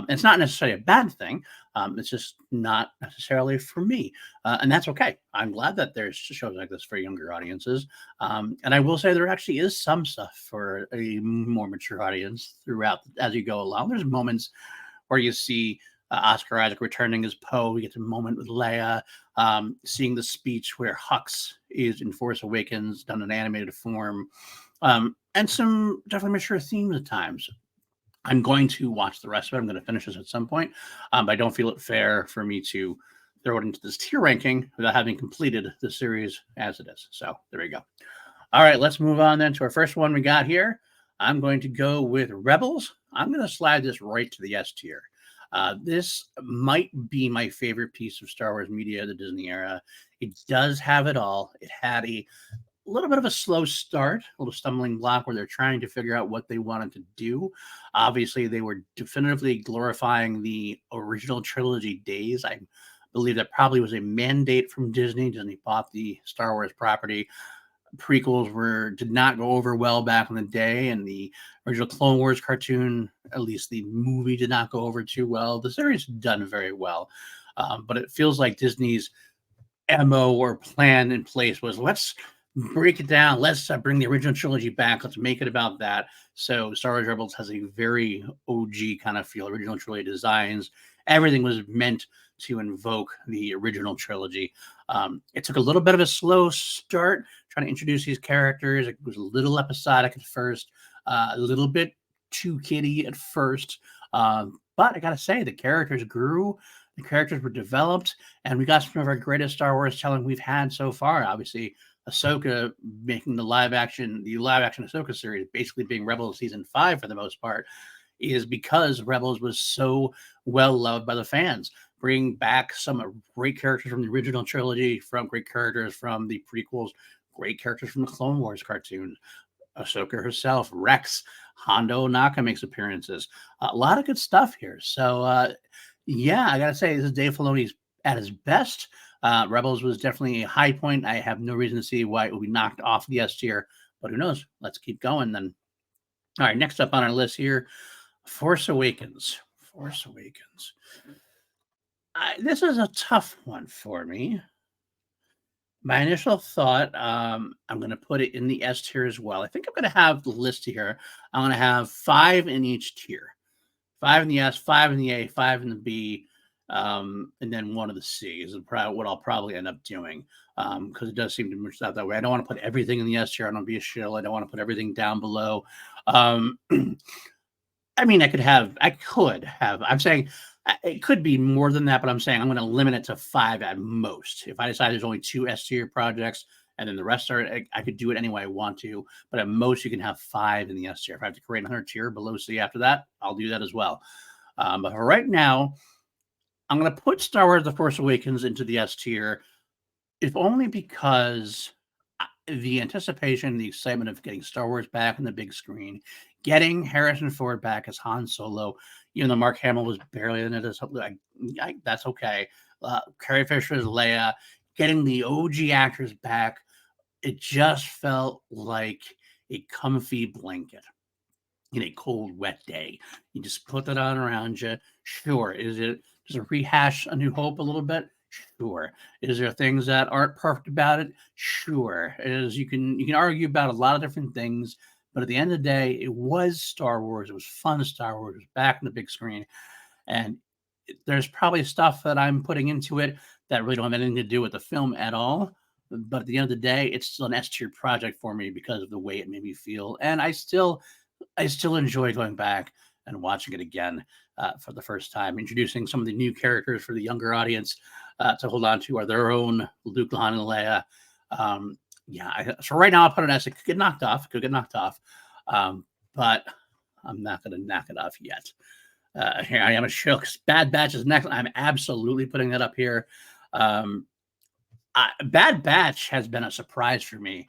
It's not necessarily a bad thing. It's just not necessarily for me. And that's okay. I'm glad that there's shows like this for younger audiences. And I will say there actually is some stuff for a more mature audience throughout as you go along. There's moments where you see Oscar Isaac returning as Poe. We get a moment with Leia, seeing the speech where Hux is in Force Awakens done in animated form. And some definitely mature themes at times. I'm going to watch the rest of it. I'm going to finish this at some point. But I don't feel it fair for me to throw it into this tier ranking without having completed the series as it is. So there we go. All right, let's move on then to our first one we got here. I'm going to go with Rebels. I'm going to slide this right to the S tier. This might be my favorite piece of Star Wars media of the Disney era. It does have it all. It had a little bit of a slow start, a little stumbling block where they're trying to figure out what they wanted to do. Obviously, they were definitively glorifying the original trilogy days. I believe that probably was a mandate from Disney. Disney bought the Star Wars property. Prequels did not go over well back in the day, and the original Clone Wars cartoon, at least the movie, did not go over too well. The series done very well, but it feels like Disney's MO or plan in place was, let's break it down. Let's bring the original trilogy back. Let's make it about that. So Star Wars Rebels has a very OG kind of feel. Original trilogy designs. Everything was meant to invoke the original trilogy. It took a little bit of a slow start trying to introduce these characters. It was a little episodic at first, a little bit too kiddie at first. But I got to say, the characters grew. The characters were developed, and we got some of our greatest Star Wars telling we've had so far. Obviously, Ahsoka making the live action Ahsoka series, basically being Rebels season 5 for the most part, is because Rebels was so well loved by the fans. Bring back some great characters from the original trilogy, from great characters from the prequels, great characters from the Clone Wars cartoon. Ahsoka herself, Rex, Hondo Ohnaka makes appearances. A lot of good stuff here. So, yeah, I gotta say, this is Dave Filoni's at his best. Rebels was definitely a high point. I have no reason to see why it will be knocked off the S tier, but who knows? Let's keep going then. All right, next up on our list here, Force Awakens. Force Awakens. This is a tough one for me. My initial thought, I'm going to put it in the S tier as well. I think I'm going to have the list here. I'm going to have 5 in each tier. 5 in the S, 5 in the A, 5 in the B, and then 1 of the C is what I'll probably end up doing, because it does seem to mix out that way. I don't want to put everything in the S tier. I don't want to be a shill. I don't want to put everything down below. I mean, I could have. I'm saying it could be more than that, but I'm saying I'm going to limit it to 5 at most. If I decide there's only 2 S tier projects and then the rest are, I could do it any way I want to, but at most you can have 5 in the S tier. If I have to create another tier below C after that, I'll do that as well. But for right now, I'm going to put Star Wars The Force Awakens into the S tier, if only because the anticipation, the excitement of getting Star Wars back on the big screen, getting Harrison Ford back as Han Solo, even though Mark Hamill was barely in it, that's okay. Carrie Fisher as Leia, getting the OG actors back, it just felt like a comfy blanket in a cold, wet day. You just put that on around you. Sure. Does it rehash A New Hope a little bit? Sure. Is there things that aren't perfect about it? Sure. You can argue about a lot of different things, but at the end of the day, it was Star Wars. It was fun Star Wars. It was back on the big screen. And there's probably stuff that I'm putting into it that really don't have anything to do with the film at all. But at the end of the day, it's still an S-tier project for me because of the way it made me feel. And I still enjoy going back and watching it again for the first time, introducing some of the new characters for the younger audience to hold on to, are their own Luke, Han, and Leia. So right now I'll put an S. It could get knocked off. But I'm not going to knock it off yet. Here I am, a shook. Bad Batch is next. I'm absolutely putting that up here. Bad Batch has been a surprise for me,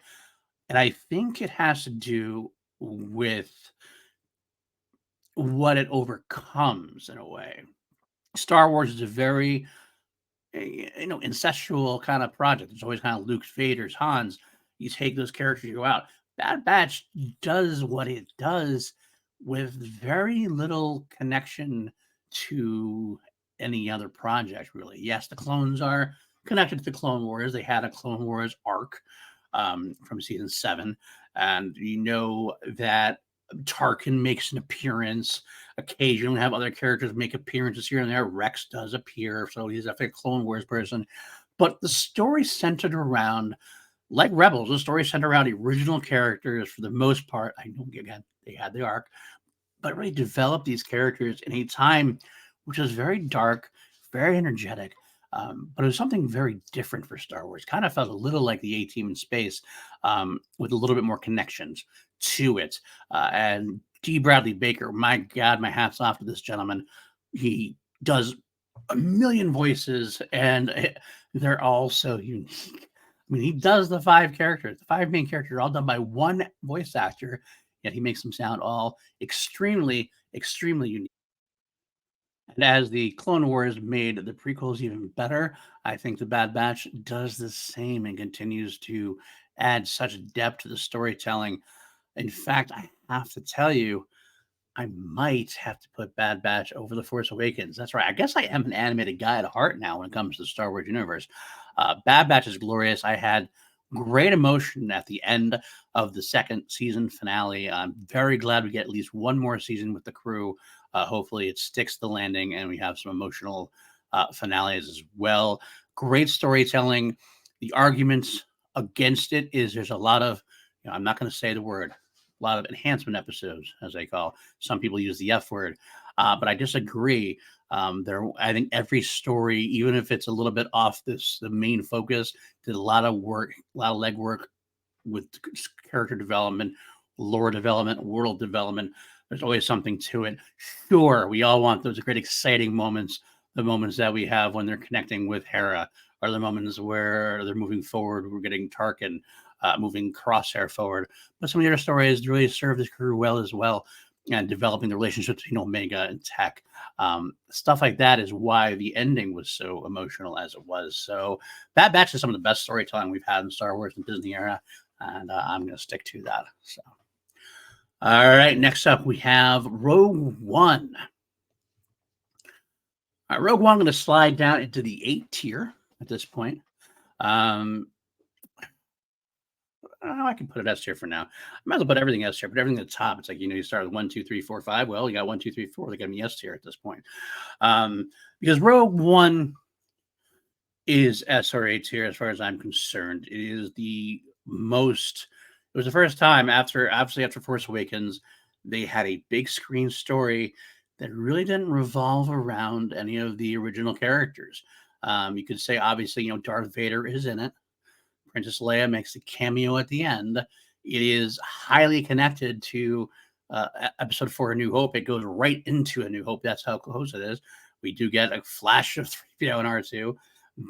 and I think it has to do with what it overcomes in a way. Star Wars is a very incestual kind of project. It's always kind of Luke's, Vader's, Han's. You take those characters, you go out. Bad Batch does what it does with very little connection to any other project, really. Yes, the clones are connected to the Clone Wars. They had a Clone Wars arc from season 7, and you know that Tarkin makes an appearance. Occasionally have other characters make appearances here and there. Rex does appear, so he's a Clone Wars person. But the story centered around, like Rebels, the story centered around the original characters for the most part. I know, again, they had the arc, but really developed these characters in a time which was very dark, very energetic, but it was something very different for Star Wars. Kind of felt a little like the A-Team in space, with a little bit more connections to it. And D. Bradley Baker, my God, my hat's off to this gentleman. He does a million voices, and they're all so unique. I mean, he does the 5 characters. The 5 main characters are all done by one voice actor, yet he makes them sound all extremely, extremely unique. And as the Clone Wars made the prequels even better, I think the Bad Batch does the same and continues to add such depth to the storytelling. In fact, I have to tell you, I might have to put Bad Batch over The Force Awakens. That's right. I guess I am an animated guy at heart now when it comes to the Star Wars universe. Bad Batch is glorious. I had great emotion at the end of the second season finale. I'm very glad we get at least one more season with the crew. Hopefully, it sticks the landing and we have some emotional finales as well. Great storytelling. The arguments against it is there's a lot of, I'm not going to say the word, a lot of enhancement episodes, as they call. Some people use the F word, but I disagree. I think every story, even if it's a little bit off the main focus, did a lot of work, a lot of legwork with character development, lore development, world development. There's always something to it. Sure, we all want those great, exciting moments, the moments that we have when they're connecting with Hera, or the moments where they're moving forward. We're getting Tarkin, moving Crosshair forward. But some of the other stories really serve the crew well as well, and developing the relationships between Omega and Tech. Stuff like that is why the ending was so emotional as it was. So Bad Batch is some of the best storytelling we've had in Star Wars and Disney era, and I'm going to stick to that. So, all right, next up we have Rogue One. All right, Rogue One, I'm going to slide down into the 8 tier at this point. I can put it S tier for now. I might as well put everything S tier, but everything at the top. It's like, you start with 1, 2, 3, 4, 5. Well, you got 1, 2, 3, 4. They got me S tier at this point. Because Rogue One is S or A tier as far as I'm concerned. It is the most. It was the first time after Force Awakens, they had a big screen story that really didn't revolve around any of the original characters. You could say, obviously, Darth Vader is in it. Princess Leia makes a cameo at the end. It is highly connected to Episode 4, A New Hope. It goes right into A New Hope. That's how close it is. We do get a flash of 3PO and R2.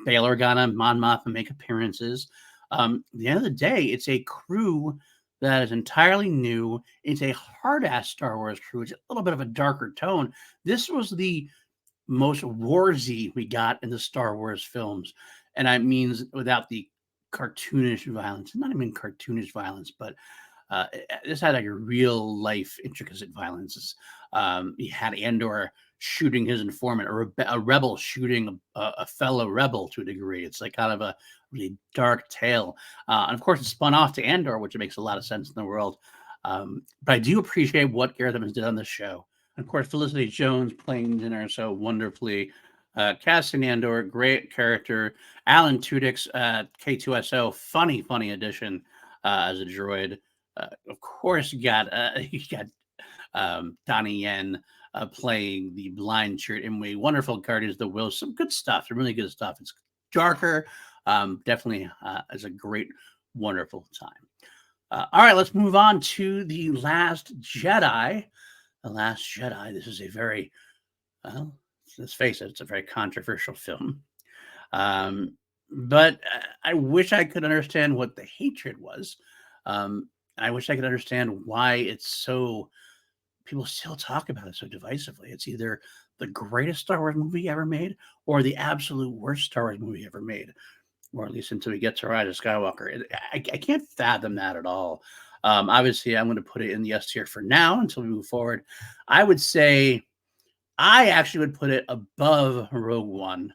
Bail Organa, Mon Mothma make appearances. At the end of the day, it's a crew that is entirely new. It's a hard-ass Star Wars crew. It's a little bit of a darker tone. This was the most warsy we got in the Star Wars films. And I mean, without the cartoonish violence, not even cartoonish violence, but this had like a real life intricate violences. He had Andor shooting his informant, or a rebel shooting a fellow rebel to a degree. It's like kind of a really dark tale. And of course, it spun off to Andor, which makes a lot of sense in the world. But I do appreciate what Gareth Evans did on this show. And of course, Felicity Jones playing Dinner so wonderfully. Cassian Andor, great character. Alan Tudyk's K2SO, funny addition as a droid. Of course, you got Donnie Yen playing the blind Chirrut Imwe. Wonderful Guardians of the Will. Some good stuff. Some really good stuff. It's darker. Definitely is a great, wonderful time. All right, let's move on to The Last Jedi. The Last Jedi. This is a very, well, let's face it, it's a very controversial film. But I wish I could understand what the hatred was. I wish I could understand why it's so, people still talk about it so divisively. It's either the greatest Star Wars movie ever made or the absolute worst Star Wars movie ever made, or at least until we get to Rise of Skywalker. I can't fathom that at all. Obviously, I'm going to put it in the S tier for now until we move forward. I would say I actually would put it above Rogue One.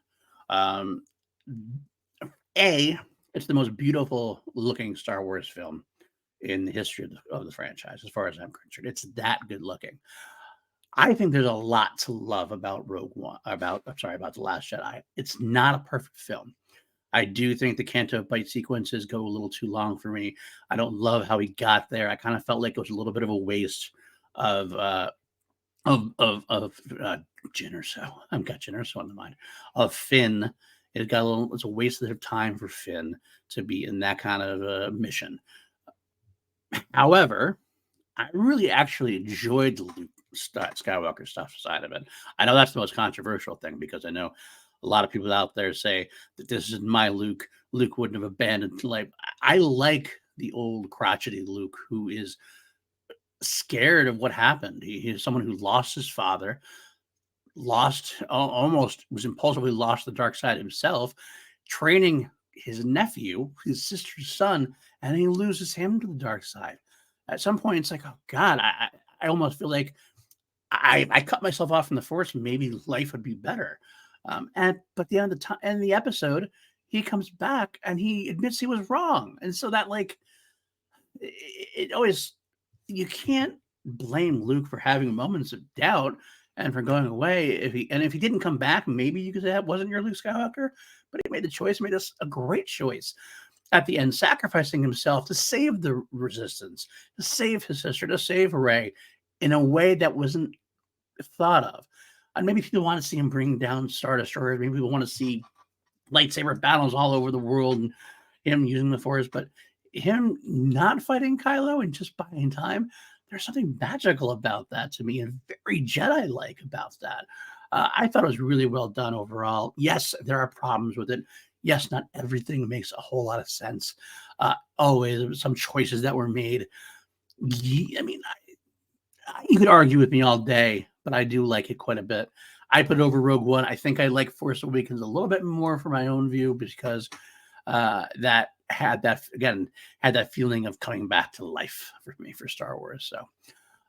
It's the most beautiful looking Star Wars film in the history of the franchise, as far as I'm concerned. It's that good looking. I think there's a lot to love about Rogue One, about The Last Jedi. It's not a perfect film. I do think the Canto Bight sequences go a little too long for me. I don't love how he got there. I kind of felt like it was a little bit of a waste of Jyn Erso. I've got Jyn Erso on the mind. Of Finn. It's a waste of time for Finn to be in that kind of mission. However, I really actually enjoyed the Luke Skywalker stuff side of it. I know that's the most controversial thing, because I know a lot of people out there say that this is my Luke, Luke wouldn't have abandoned life. I like the old crotchety Luke who is scared of what happened. He's someone who lost his father, almost was impulsively lost the dark side himself, training his nephew, his sister's son, and he loses him to the dark side. At some point, it's like, oh God, I almost feel like I cut myself off from the force. Maybe life would be better. But the end of the time, end of the episode, he comes back and he admits he was wrong, and so that like it always you can't blame Luke for having moments of doubt and for going away. If he didn't come back, maybe you could say that wasn't your Luke Skywalker, but he made the choice, made us a great choice at the end, sacrificing himself to save the resistance, to save his sister, to save Rey in a way that wasn't thought of. And maybe people want to see him bring down Star Destroyers. Maybe people want to see lightsaber battles all over the world and him using the Force, but him not fighting Kylo and just buying time, there's something magical about that to me and very Jedi-like about that. I thought it was really well done overall. Yes, there are problems with it. Yes, not everything makes a whole lot of sense. Always some choices that were made. I mean, you could argue with me all day, but I do like it quite a bit. I put it over Rogue One. I think I like Force Awakens a little bit more for my own view because that had that feeling of coming back to life for me for Star Wars. So,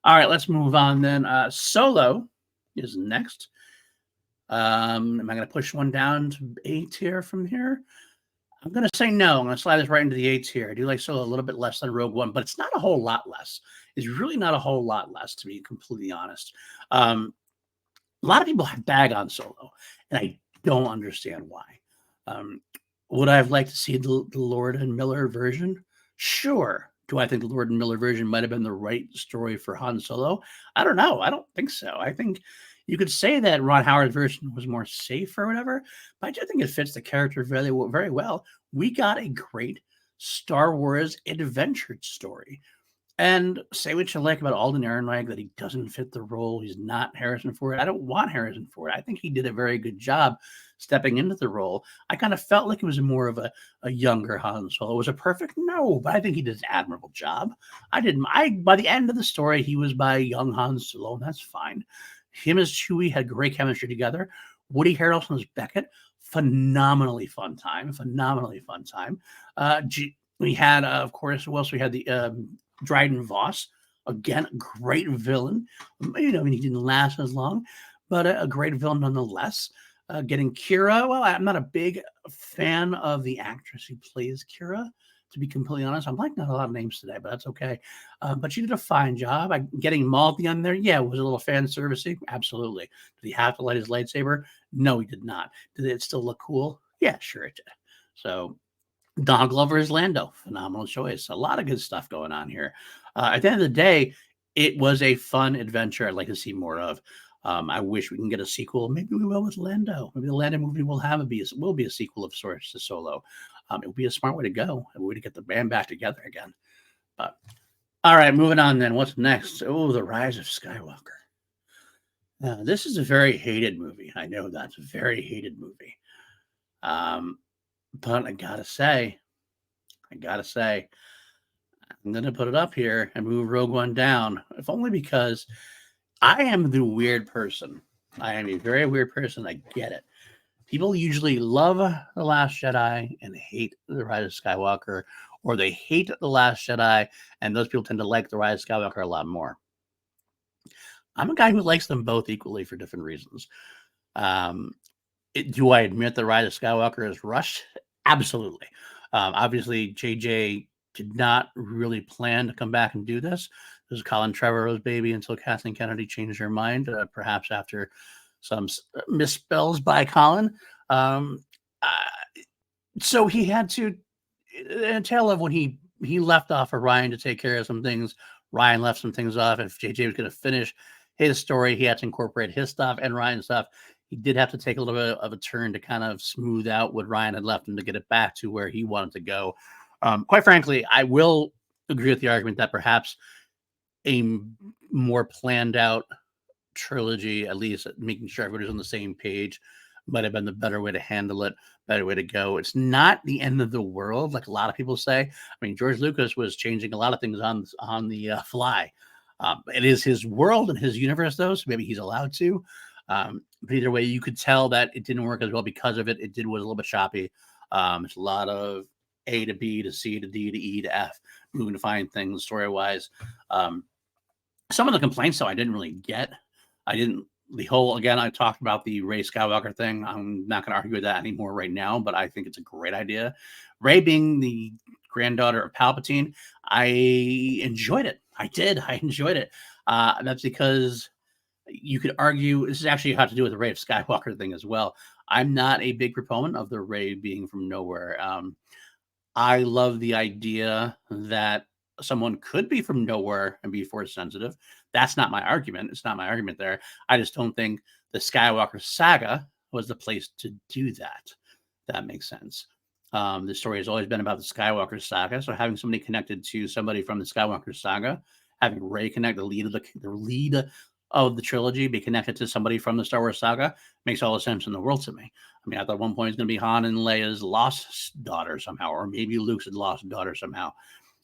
all right, let's move on then. Solo is next. Am I going to push one down to A tier from here? I'm going to say no. I'm going to slide this right into the A tier. I do like Solo a little bit less than Rogue One, but it's not a whole lot less. It's really not a whole lot less, to be completely honest. A lot of people have bag on Solo, and I don't understand why. Would I have liked to see the Lord and Miller version? Sure. Do I think the Lord and Miller version might have been the right story for Han Solo? I don't know. I don't think so. I think you could say that Ron Howard's version was more safe or whatever, but I do think it fits the character very, very well. We got a great Star Wars adventure story. And say what you like about Alden Ehrenreich, that he doesn't fit the role. He's not Harrison Ford. I don't want Harrison Ford. I think he did a very good job stepping into the role. I kind of felt like it was more of a younger Han Solo. Was it perfect? No, but I think he did an admirable job. By the end of the story, he was by young Han Solo, and that's fine. Him as Chewie had great chemistry together. Woody Harrelson as Beckett, phenomenally fun time. We had, of course, who else? We had the Dryden Voss, again, great villain. He didn't last as long, but a great villain nonetheless. Getting Kira, well, I'm not a big fan of the actress who plays Kira, to be completely honest. I'm like not a lot of names today, but that's okay. But she did a fine job. Getting Maul at the end there, yeah, was a little fan servicey, absolutely. Did he have to light his lightsaber? No, he did not. Did it still look cool? Yeah, sure it did. So Donald Glover is Lando. Phenomenal choice. A lot of good stuff going on here. At the end of the day, it was a fun adventure I'd like to see more of. I wish we can get a sequel. Maybe we will with Lando. Maybe the Lando movie will be a sequel of sorts to Solo. It would be a smart way to go, a way to get the band back together again. But all right, moving on then. What's next? Oh, The Rise of Skywalker. This is a very hated movie. I know that's a very hated movie. But I gotta say, I'm gonna put it up here and move Rogue One down, if only because I am the weird person. I am a very weird person. I get it. People usually love The Last Jedi and hate The Rise of Skywalker, or they hate The Last Jedi, and those people tend to like The Rise of Skywalker a lot more. I'm a guy who likes them both equally for different reasons. Do I admit The Rise of Skywalker is rushed? Absolutely. Obviously, JJ did not really plan to come back and do this. This was Colin Trevorrow's baby until Kathleen Kennedy changed her mind, perhaps after some misspells by Colin. So he had to, a tale of when he left off of Ryan to take care of some things. Ryan left some things off. If JJ was going to finish his story, he had to incorporate his stuff and Ryan's stuff. He did have to take a little bit of a turn to kind of smooth out what Ryan had left him to get it back to where he wanted to go. Quite frankly, I will agree with the argument that perhaps a more planned out trilogy, at least making sure everybody's on the same page, might have been the better way to handle it. better way to go. It's not the end of the world, like a lot of people say. I mean, George Lucas was changing a lot of things on the fly. It is his world and his universe, though, so maybe he's allowed to. But either way, you could tell that it didn't work as well because of it. It was a little bit choppy. It's a lot of A to B to C to D to E to F, moving to find things story wise. Some of the complaints, though, I didn't really get. I didn't. The whole, again, I talked about the Rey Skywalker thing. I'm not going to argue with that anymore right now, but I think it's a great idea. Rey being the granddaughter of Palpatine, I enjoyed it. I did. I enjoyed it. That's because you could argue this is actually had to do with the Rey of Skywalker thing as well. I'm not a big proponent of the Rey being from nowhere. I love the idea that someone could be from nowhere and be force sensitive. That's not my argument. It's not my argument there. I just don't think the Skywalker saga was the place to do that. That makes sense. The story has always been about the Skywalker saga. So having somebody connected to somebody from the Skywalker saga, having Rey connect the lead of the trilogy be connected to somebody from the Star Wars saga makes all the sense in the world to me. I mean, I thought at one point it's going to be Han and Leia's lost daughter somehow, or maybe Luke's lost daughter somehow.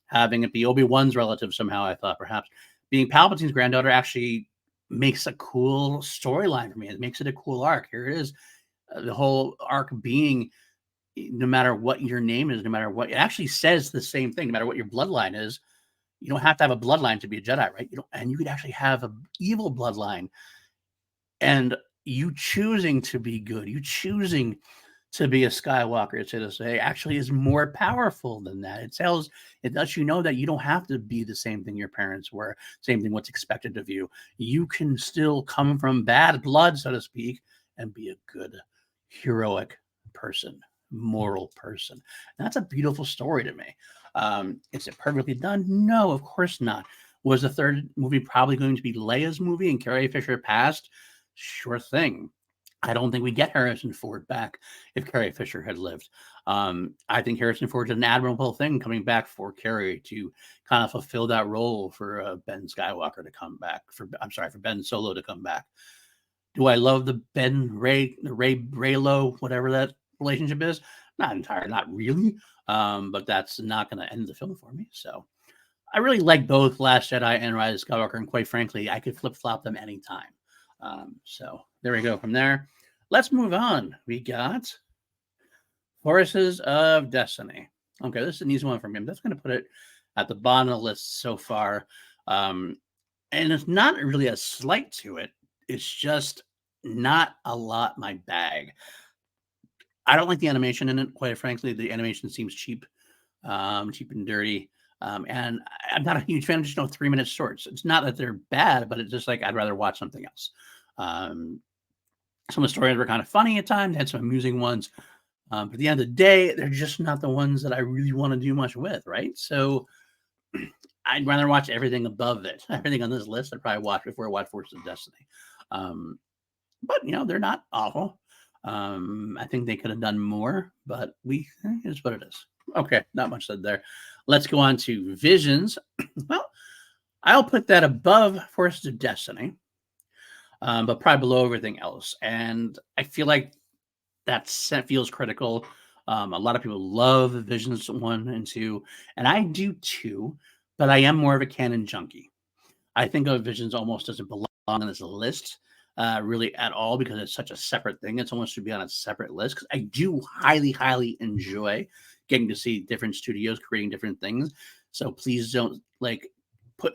Having it be Obi-Wan's relative somehow, I thought perhaps. Being Palpatine's granddaughter actually makes a cool storyline for me. It makes it a cool arc. Here it is. The whole arc being no matter what your name is, no matter what, it actually says the same thing, no matter what your bloodline is. You don't have to have a bloodline to be a Jedi, right? And you could actually have an evil bloodline. And you choosing to be good, you choosing to be a Skywalker, to say, actually is more powerful than that. It lets you know that you don't have to be the same thing your parents were, same thing what's expected of you. You can still come from bad blood, so to speak, and be a good, heroic person, moral person. And that's a beautiful story to me. Is it perfectly done? No, of course not. Was the third movie probably going to be Leia's movie and Carrie Fisher passed? Sure thing. I don't think we get Harrison Ford back if Carrie Fisher had lived. I think Harrison Ford did an admirable thing coming back for Carrie to kind of fulfill that role for Ben Skywalker to come back. For Ben Solo to come back. Do I love the Ray Raylo, whatever that relationship is? Not really. But that's not going to end the film for me. So I really like both Last Jedi and Rise of Skywalker, and quite frankly, I could flip flop them anytime. So there we go. From there, let's move on. We got Forces of Destiny. Okay, this is an easy one for me. I'm just going to put it at the bottom of the list so far. And it's not really a slight to it. It's just not a lot my bag. I don't like the animation in it, quite frankly. The animation seems cheap and dirty. And I'm not a huge fan of just 3-minute shorts. It's not that they're bad, but it's just like I'd rather watch something else. Some of the stories were kind of funny at times, had some amusing ones. But at the end of the day, they're just not the ones that I really want to do much with, right? So I'd rather watch everything above it. Everything on this list I'd probably watch before I watch Forces of Destiny. But, they're not awful. I think they could have done more, but it's what it is. Okay, not much said there. Let's go on to Visions. Well, I'll put that above Forces of Destiny, but probably below everything else. And I feel like that feels critical. A lot of people love Visions 1 and 2, and I do too, but I am more of a canon junkie. I think of Visions almost doesn't belong on this list really at all because it's such a separate thing. It's almost should be on a separate list because I do highly, highly enjoy getting to see different studios creating different things. So please don't if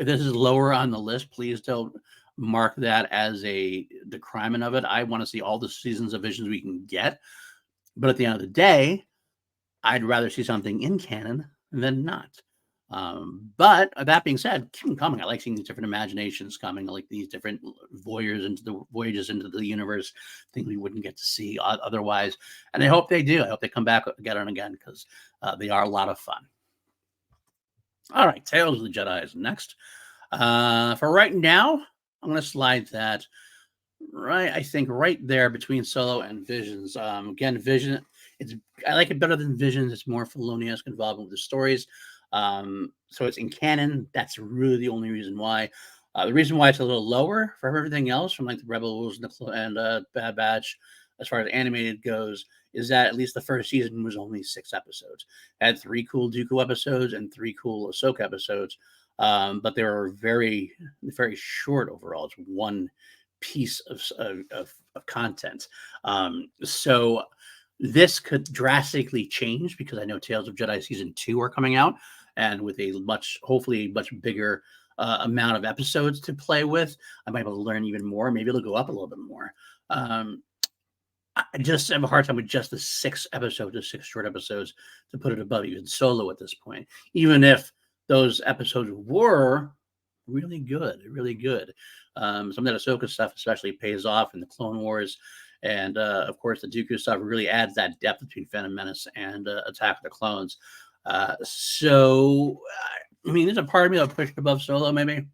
this is lower on the list. Please don't mark that as the decrement of it. I want to see all the seasons of Visions we can get. But at the end of the day, I'd rather see something in canon than not. But that being said, keep them coming. I like seeing these different imaginations coming. I like these different voyages into the universe, things we wouldn't get to see otherwise. And I hope they do. I hope they come back again and again because they are a lot of fun. All right, Tales of the Jedi is next. For right now, I'm going to slide that I think right there between Solo and Visions. Again, Vision, I like it better than Visions. It's more Filoni-esque involved with the stories. So it's in canon. That's really the only reason why. The reason why it's a little lower from everything else, from like the Rebels and Bad Batch, as far as animated goes, is that at least the first season was only 6 episodes. It had 3 cool Dooku episodes and 3 cool Ahsoka episodes, but they were very, very short overall. It's one piece of content. So this could drastically change because I know Tales of Jedi Season 2 are coming out, and with a hopefully much bigger amount of episodes to play with, I might be able to learn even more. Maybe it'll go up a little bit more. I just have a hard time with just the 6 episodes, the 6 short episodes, to put it above even Solo at this point. Even if those episodes were really good, really good. Some of that Ahsoka stuff especially pays off in the Clone Wars. And of course, the Dooku stuff really adds that depth between Phantom Menace and Attack of the Clones. So, I mean, there's a part of me that'll push it above Solo, maybe.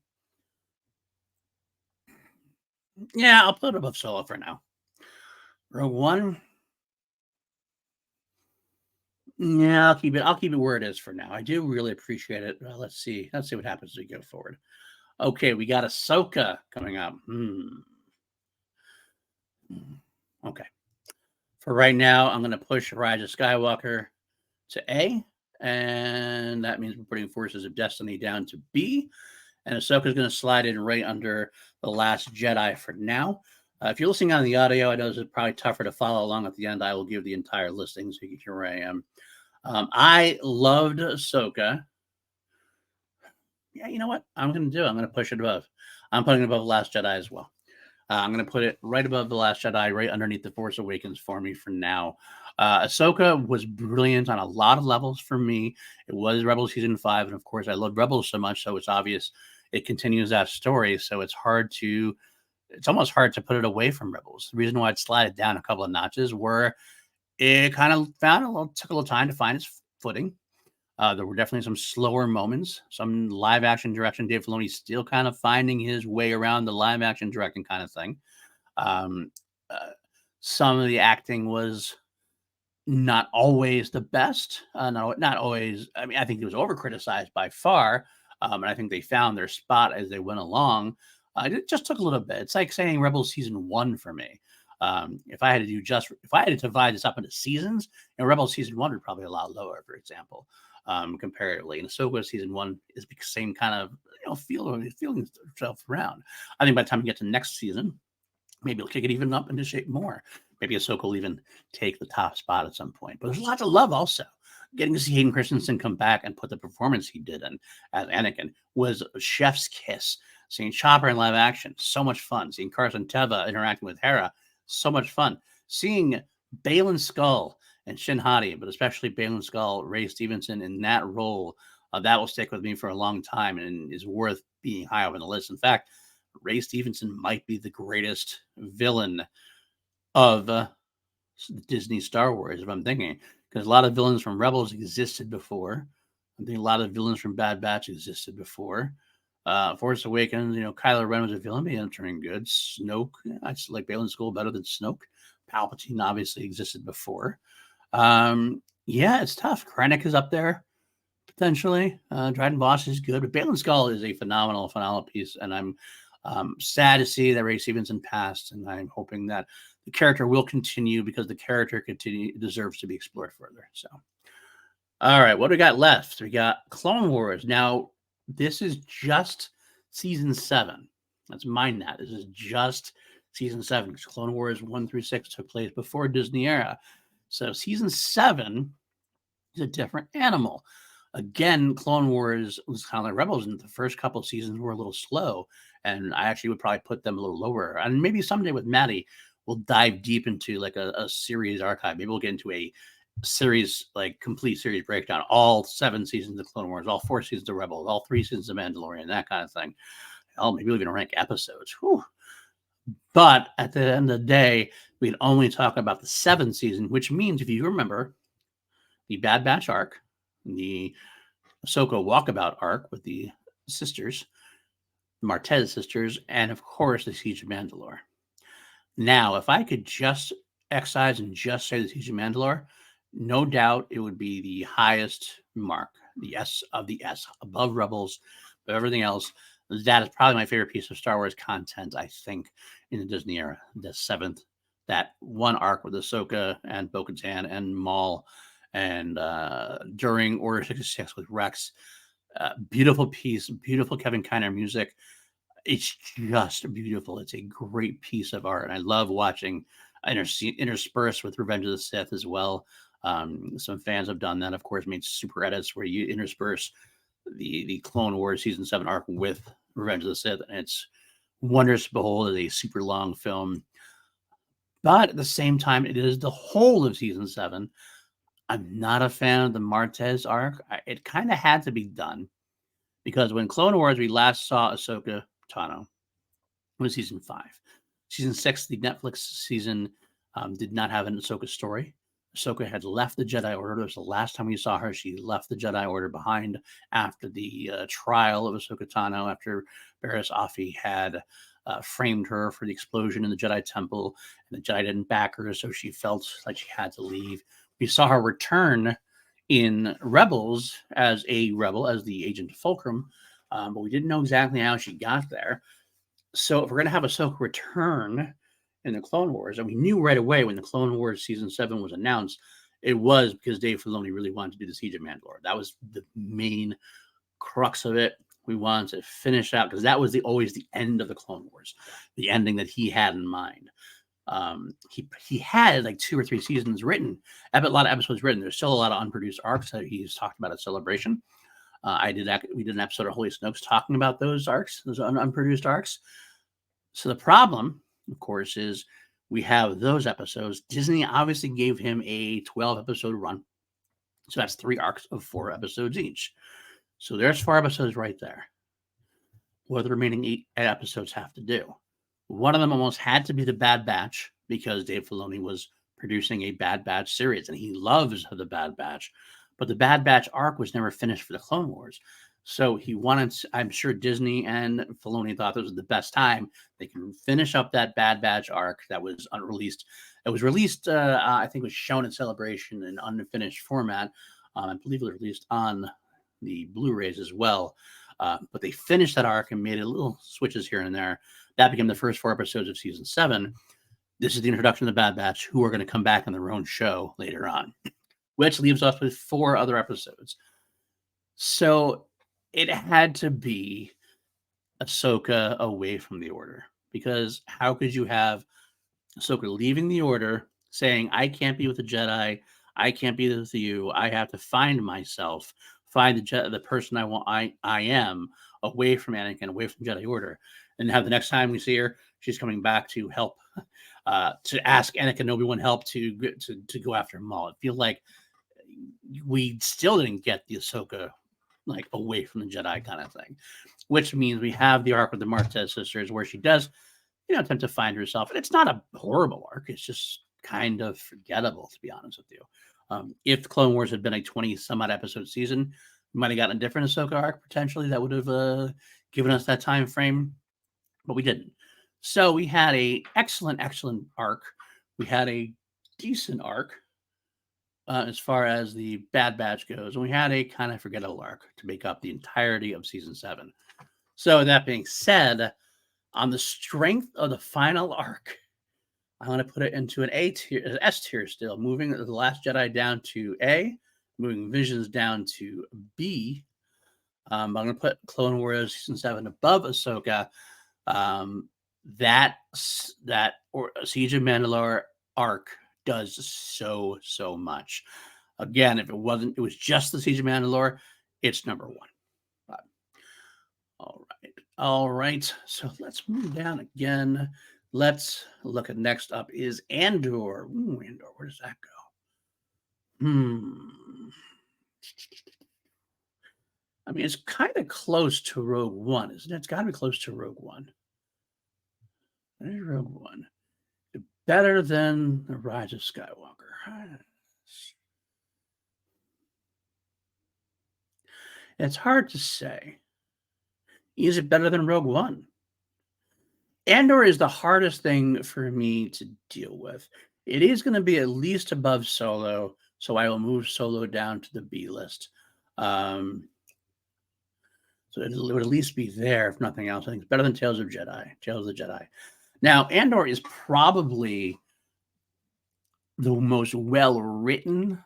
Yeah, I'll put it above Solo for now. Rogue One. Yeah, I'll keep it where it is for now. I do really appreciate it. Let's see. Let's see what happens as we go forward. Okay, we got Ahsoka coming up. Okay. For right now, I'm going to push Rise of Skywalker to A, and that means we're putting Forces of Destiny down to B, and Ahsoka is going to slide in right under The Last Jedi for now. If you're listening on the audio, I know this is probably tougher to follow along at the end. I will give the entire listing so you can hear where I am. I loved Ahsoka. Yeah, you know what? I'm going to push it above. I'm putting it above The Last Jedi as well. I'm going to put it right above The Last Jedi, right underneath The Force Awakens for me for now. Ahsoka was brilliant on a lot of levels for me. It was Rebels Season 5, and of course, I love Rebels so much, so it's obvious it continues that story, so it's almost hard to put it away from Rebels. The reason why I'd slide it down a couple of notches were it kind of took a little time to find its footing. There were definitely some slower moments, some live action direction. Dave Filoni still kind of finding his way around the live action directing kind of thing. Some of the acting was not always the best. Not always. I mean, I think it was over criticized by far. And I think they found their spot as they went along. It just took a little bit. It's like saying Rebels Season 1 for me. If I had to divide this up into seasons, Rebels Season 1 would probably a lot lower, for example, comparatively. And Ahsoka Season 1 is the same kind of feeling itself around. I think by the time we get to next season, maybe it'll kick it even up into shape more. Maybe Ahsoka will even take the top spot at some point. But there's a lot to love also. Getting to see Hayden Christensen come back and put the performance he did in as Anakin was a chef's kiss. Seeing Chopper in live action, so much fun. Seeing Carson Teva interacting with Hera, so much fun. Seeing Baylan Skull and Shin Hati, but especially Baylan Skull, Ray Stevenson in that role, that will stick with me for a long time and is worth being high up on the list. In fact, Ray Stevenson might be the greatest villain of Disney Star Wars, if I'm thinking, because a lot of villains from Rebels existed before. I think a lot of villains from Bad Batch existed before. Force Awakens, Kylo Ren was a villain, but he ended up turning good. Snoke, I just like Baylan Skoll better than Snoke. Palpatine obviously existed before. Yeah, it's tough. Krennic is up there potentially. Dryden Voss is good, but Baylan Skoll is a phenomenal piece, and I'm sad to see that Ray Stevenson passed, and I'm hoping that the character will continue because the character deserves to be explored further. So, all right, what do we got left? We got Clone Wars. Now, this is just season 7. Let's mind that. This is just season 7. Clone Wars 1 through 6 took place before Disney era. So season 7 is a different animal. Again, Clone Wars was kind of like Rebels, and the first couple of seasons were a little slow, and I actually would probably put them a little lower. And maybe someday with Matty, we'll dive deep into like a series archive. Maybe we'll get into a series, like complete series breakdown, all 7 seasons of Clone Wars, all 4 seasons of Rebels, all 3 seasons of Mandalorian, that kind of thing. Hell, maybe we'll even rank episodes. Whew. But at the end of the day, we'd only talk about the 7th season, which means, if you remember, the Bad Batch arc, the Ahsoka walkabout arc with the sisters, the Martez sisters, and of course the Siege of Mandalore. Now, if I could just excise and just say the Siege of Mandalore, no doubt it would be the highest mark, the S of the S, above Rebels, but everything else. That is probably my favorite piece of Star Wars content, I think, in the Disney era, the 7th that one arc with Ahsoka and Bo-Katan and Maul, and during Order 66 with Rex. Beautiful piece, beautiful Kevin Kiner music. It's just beautiful. It's a great piece of art, and I love watching interspersed with Revenge of the Sith as well. Some fans have done that, of course, made super edits where you intersperse the Clone Wars season 7 arc with Revenge of the Sith, and it's wondrous to behold. It's a super long film, but at the same time, it is the whole of season 7. I'm not a fan of the Martez arc. It kind of had to be done because when Clone Wars we last saw Ahsoka Tano was season 5. Season 6, the Netflix season, did not have an Ahsoka story. Ahsoka had left the Jedi Order. It was the last time we saw her. She left the Jedi Order behind after the trial of Ahsoka Tano, after Barriss Offee had framed her for the explosion in the Jedi Temple, and the Jedi didn't back her, so she felt like she had to leave. We saw her return in Rebels as a rebel, as the Agent of Fulcrum, but we didn't know exactly how she got there. So if we're going to have Ahsoka return in the Clone Wars, and we knew right away when the Clone Wars season 7 was announced, it was because Dave Filoni really wanted to do the Siege of Mandalore. That was the main crux of it. We wanted to finish out because that was always the end of the Clone Wars, the ending that he had in mind. He had like 2 or 3 seasons written, a lot of episodes written. There's still a lot of unproduced arcs that he's talked about at Celebration. We did an episode of Holy Snokes talking about those arcs, those unproduced arcs. So the problem, of course, is we have those episodes. Disney obviously gave him a 12-episode run. So that's 3 arcs of 4 episodes each. So there's 4 episodes right there. What do the remaining 8 episodes have to do? One of them almost had to be the Bad Batch because Dave Filoni was producing a Bad Batch series, and he loves the Bad Batch. But the Bad Batch arc was never finished for the Clone Wars. So he wanted, I'm sure Disney and Filoni thought this was the best time. They can finish up that Bad Batch arc that was unreleased. It was released, I think it was shown at Celebration in unfinished format. I believe it was released on the Blu-rays as well. But they finished that arc and made a little switches here and there. That became the first 4 episodes of season 7. This is the introduction of the Bad Batch, who are going to come back on their own show later on, which leaves us with 4 other episodes. So it had to be Ahsoka away from the Order, because how could you have Ahsoka leaving the Order, saying, I can't be with the Jedi, I can't be with you, I have to find myself, find the person I want, I am, away from Anakin, away from Jedi Order, and have the next time we see her, she's coming back to help, to ask Anakin and Obi-Wan help to go after Maul. It feels like we still didn't get the Ahsoka like away from the Jedi kind of thing, which means we have the arc with the Martez sisters where she does, attempt to find herself. And it's not a horrible arc. It's just kind of forgettable, to be honest with you. If the Clone Wars had been a 20 some odd episode season, we might have gotten a different Ahsoka arc potentially that would have given us that time frame, but we didn't. So we had a excellent arc. We had a decent arc as far as the Bad Batch goes, and we had a kind of forgettable arc to make up the entirety of season 7. So that being said, on the strength of the final arc, I'm going to put it into an A tier, an S tier still, moving the Last Jedi down to A, moving Visions down to B. I'm going to put Clone Wars season 7 above Ahsoka. That Siege of Mandalore arc does so much. Again, if it was just the Siege of Mandalore, it's number 1. All right. So let's move down again. Let's look at next up is Andor. Ooh, Andor, where does that go? I mean, it's kind of close to Rogue One, isn't it? It's got to be close to Rogue One. There's Rogue One. Better than The Rise of Skywalker. It's hard to say. Is it better than Rogue One? Andor is the hardest thing for me to deal with. It is going to be at least above Solo, so I will move Solo down to the B list. So it would at least be there, if nothing else. I think it's better than Tales of the Jedi. Now, Andor is probably the most well-written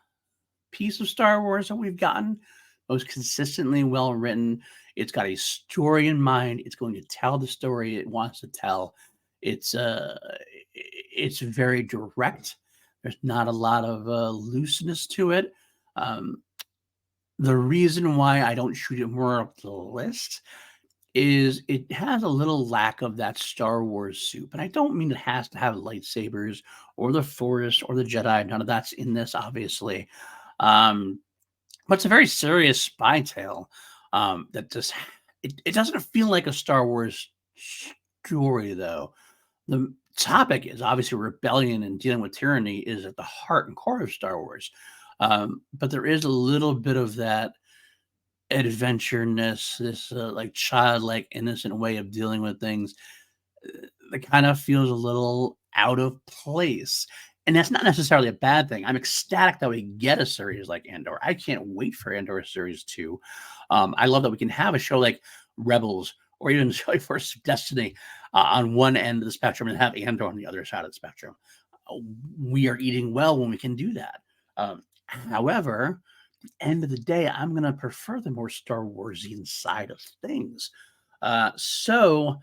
piece of Star Wars that we've gotten, most consistently well written. It's got a story in mind. It's going to tell the story it wants to tell. It's it's very direct. There's not a lot of looseness to it. Um, the reason why I don't shoot it more up the list is it has a little lack of that Star Wars soup. And I don't mean it has to have lightsabers or the Force or the Jedi. None of that's in this, obviously. Um, but it's a very serious spy tale that just it doesn't feel like a Star Wars story, though. The topic is obviously rebellion and dealing with tyranny is at the heart and core of Star Wars. But there is a little bit of that adventureness, this like childlike, innocent way of dealing with things that kind of feels a little out of place. And that's not necessarily a bad thing. I'm ecstatic that we get a series like Andor. I can't wait for Andor Series 2. I love that we can have a show like Rebels or even show like Force of Destiny on one end of the spectrum and have Andor on the other side of the spectrum. We are eating well when we can do that. However, at the end of the day, I'm going to prefer the more Star Warsian side of things. So,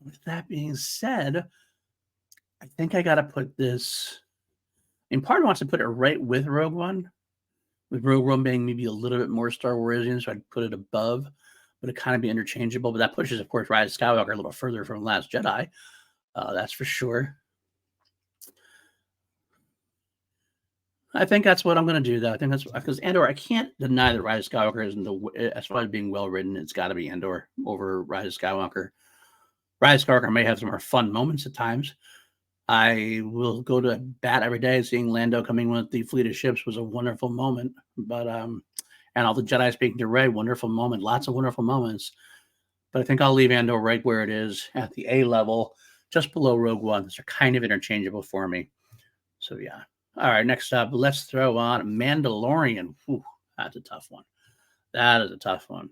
with that being said, I think I got to put this. And part wants to put it right with Rogue One, with Rogue One being maybe a little bit more Star Warsian, so I'd put it above, but it kind of be interchangeable. But that pushes, of course, Rise of Skywalker a little further from Last Jedi. That's for sure. I think that's what I'm going to do, though. I think that's because Andor, I can't deny that Rise of Skywalker isn't as far as being well written, it's got to be Andor over Rise of Skywalker. Rise of Skywalker may have some more fun moments at times. I will go to bat every day. Seeing Lando coming with the fleet of ships was a wonderful moment. But and all the Jedi speaking to Rey, wonderful moment. Lots of wonderful moments. But I think I'll leave Andor right where it is at the A level, just below Rogue One. Those are kind of interchangeable for me. So yeah. All right. Next up, let's throw on Mandalorian. Whew, that's a tough one. That is a tough one.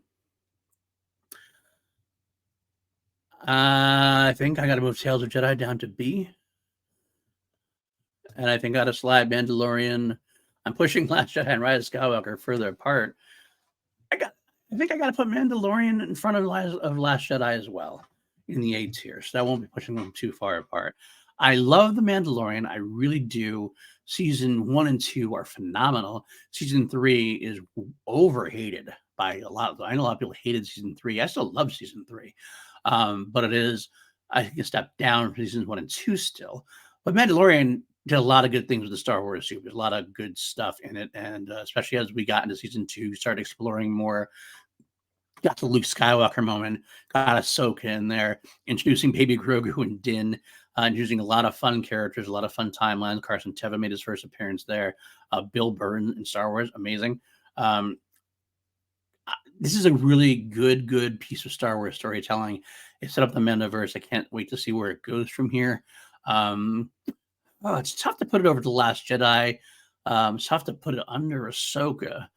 I think I got to move Tales of Jedi down to B. And I think I got to slide Mandalorian. I'm pushing Last Jedi and Rise of Skywalker further apart. I think I got to put Mandalorian in front of Last Jedi as well in the A tier. So that won't be pushing them too far apart. I love The Mandalorian. I really do. Season 1 and 2 are phenomenal. Season 3 is overhated by a lot. I know a lot of people hated season 3. I still love season 3. But it is, I think, a step down from seasons 1 and 2 still. But Mandalorian did a lot of good things with the Star Wars soup. There's a lot of good stuff in it. And especially as we got into season 2, started exploring more, got the Luke Skywalker moment, got Ahsoka in there, introducing Baby Grogu and Din, using a lot of fun characters, a lot of fun timelines. Carson Teva made his first appearance there. Bill Burr in Star Wars, amazing. This is a really good piece of Star Wars storytelling. It set up the Mandoverse. I can't wait to see where it goes from here. It's tough to put it over The Last Jedi. It's tough to put it under Ahsoka.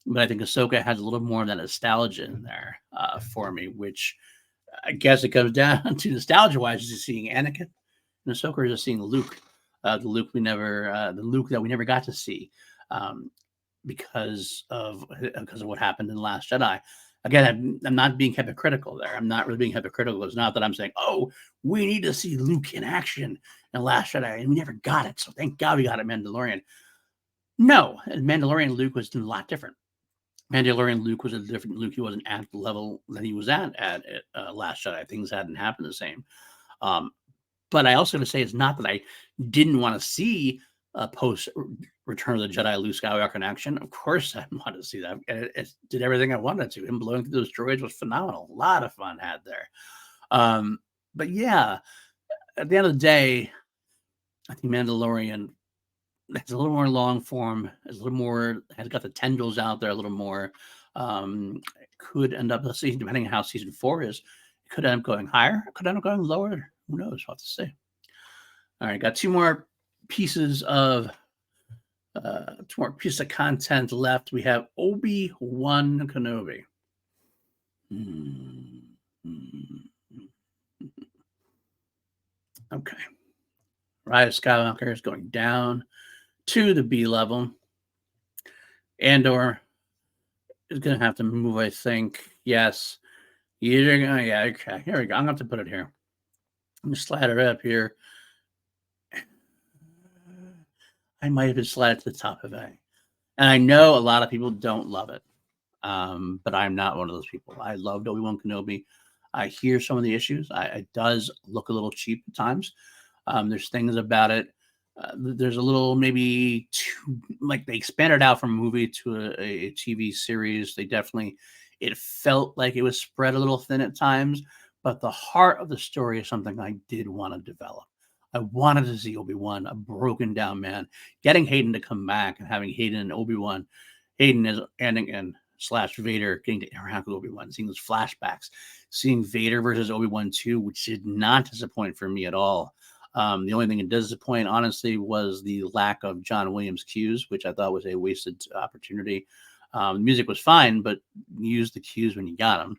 But I think Ahsoka has a little more of that nostalgia in there for me, which I guess it comes down to nostalgia-wise, just seeing Anakin and Ahsoka, or just seeing Luke, the Luke that we never got to see because of what happened in The Last Jedi. Again, I'm not being hypocritical there. I'm not really being hypocritical. It's not that I'm saying, oh, we need to see Luke in action in Last Jedi, and we never got it. So thank God we got it, Mandalorian. No, Mandalorian Luke was a lot different. Mandalorian Luke was a different Luke. He wasn't at the level that he was at Last Jedi. Things hadn't happened the same. But I also going to say it's not that I didn't want to see post Return of the Jedi Luke Skywalker in action. Of course, I wanted to see that. It did everything I wanted to. Him blowing through those droids was phenomenal. A lot of fun had there. But yeah, at the end of the day, I think Mandalorian has a little more long form, has a little more, has got the tendrils out there a little more. Could end up, let's see, depending on how season 4 is, it could end up going higher, it could end up going lower. Who knows? We'll have to see. All right, got two more pieces of content left. We have Obi-Wan Kenobi. Okay. Rise of Skywalker is going down to the B level. Andor is going to have to move, I think. Yes. You're gonna, yeah, okay. Here we go. I'm going to have to put it here. I'm going to slide it up here. I might have just slide it to the top of A. And I know a lot of people don't love it. But I'm not one of those people. I loved Obi-Wan Kenobi. I hear some of the issues. It does look a little cheap at times. There's things about it. There's a little maybe too, like they expanded out from a movie to a TV series. It felt like it was spread a little thin at times, but the heart of the story is something I did want to develop. I wanted to see Obi-Wan, a broken down man, getting Hayden to come back and having Hayden and Obi-Wan, Hayden is Anakin / Vader getting to interact with Obi-Wan, seeing those flashbacks, seeing Vader versus Obi-Wan 2, which did not disappoint for me at all. The only thing that does disappoint, honestly, was the lack of John Williams cues, which I thought was a wasted opportunity. The music was fine, but use the cues when you got them.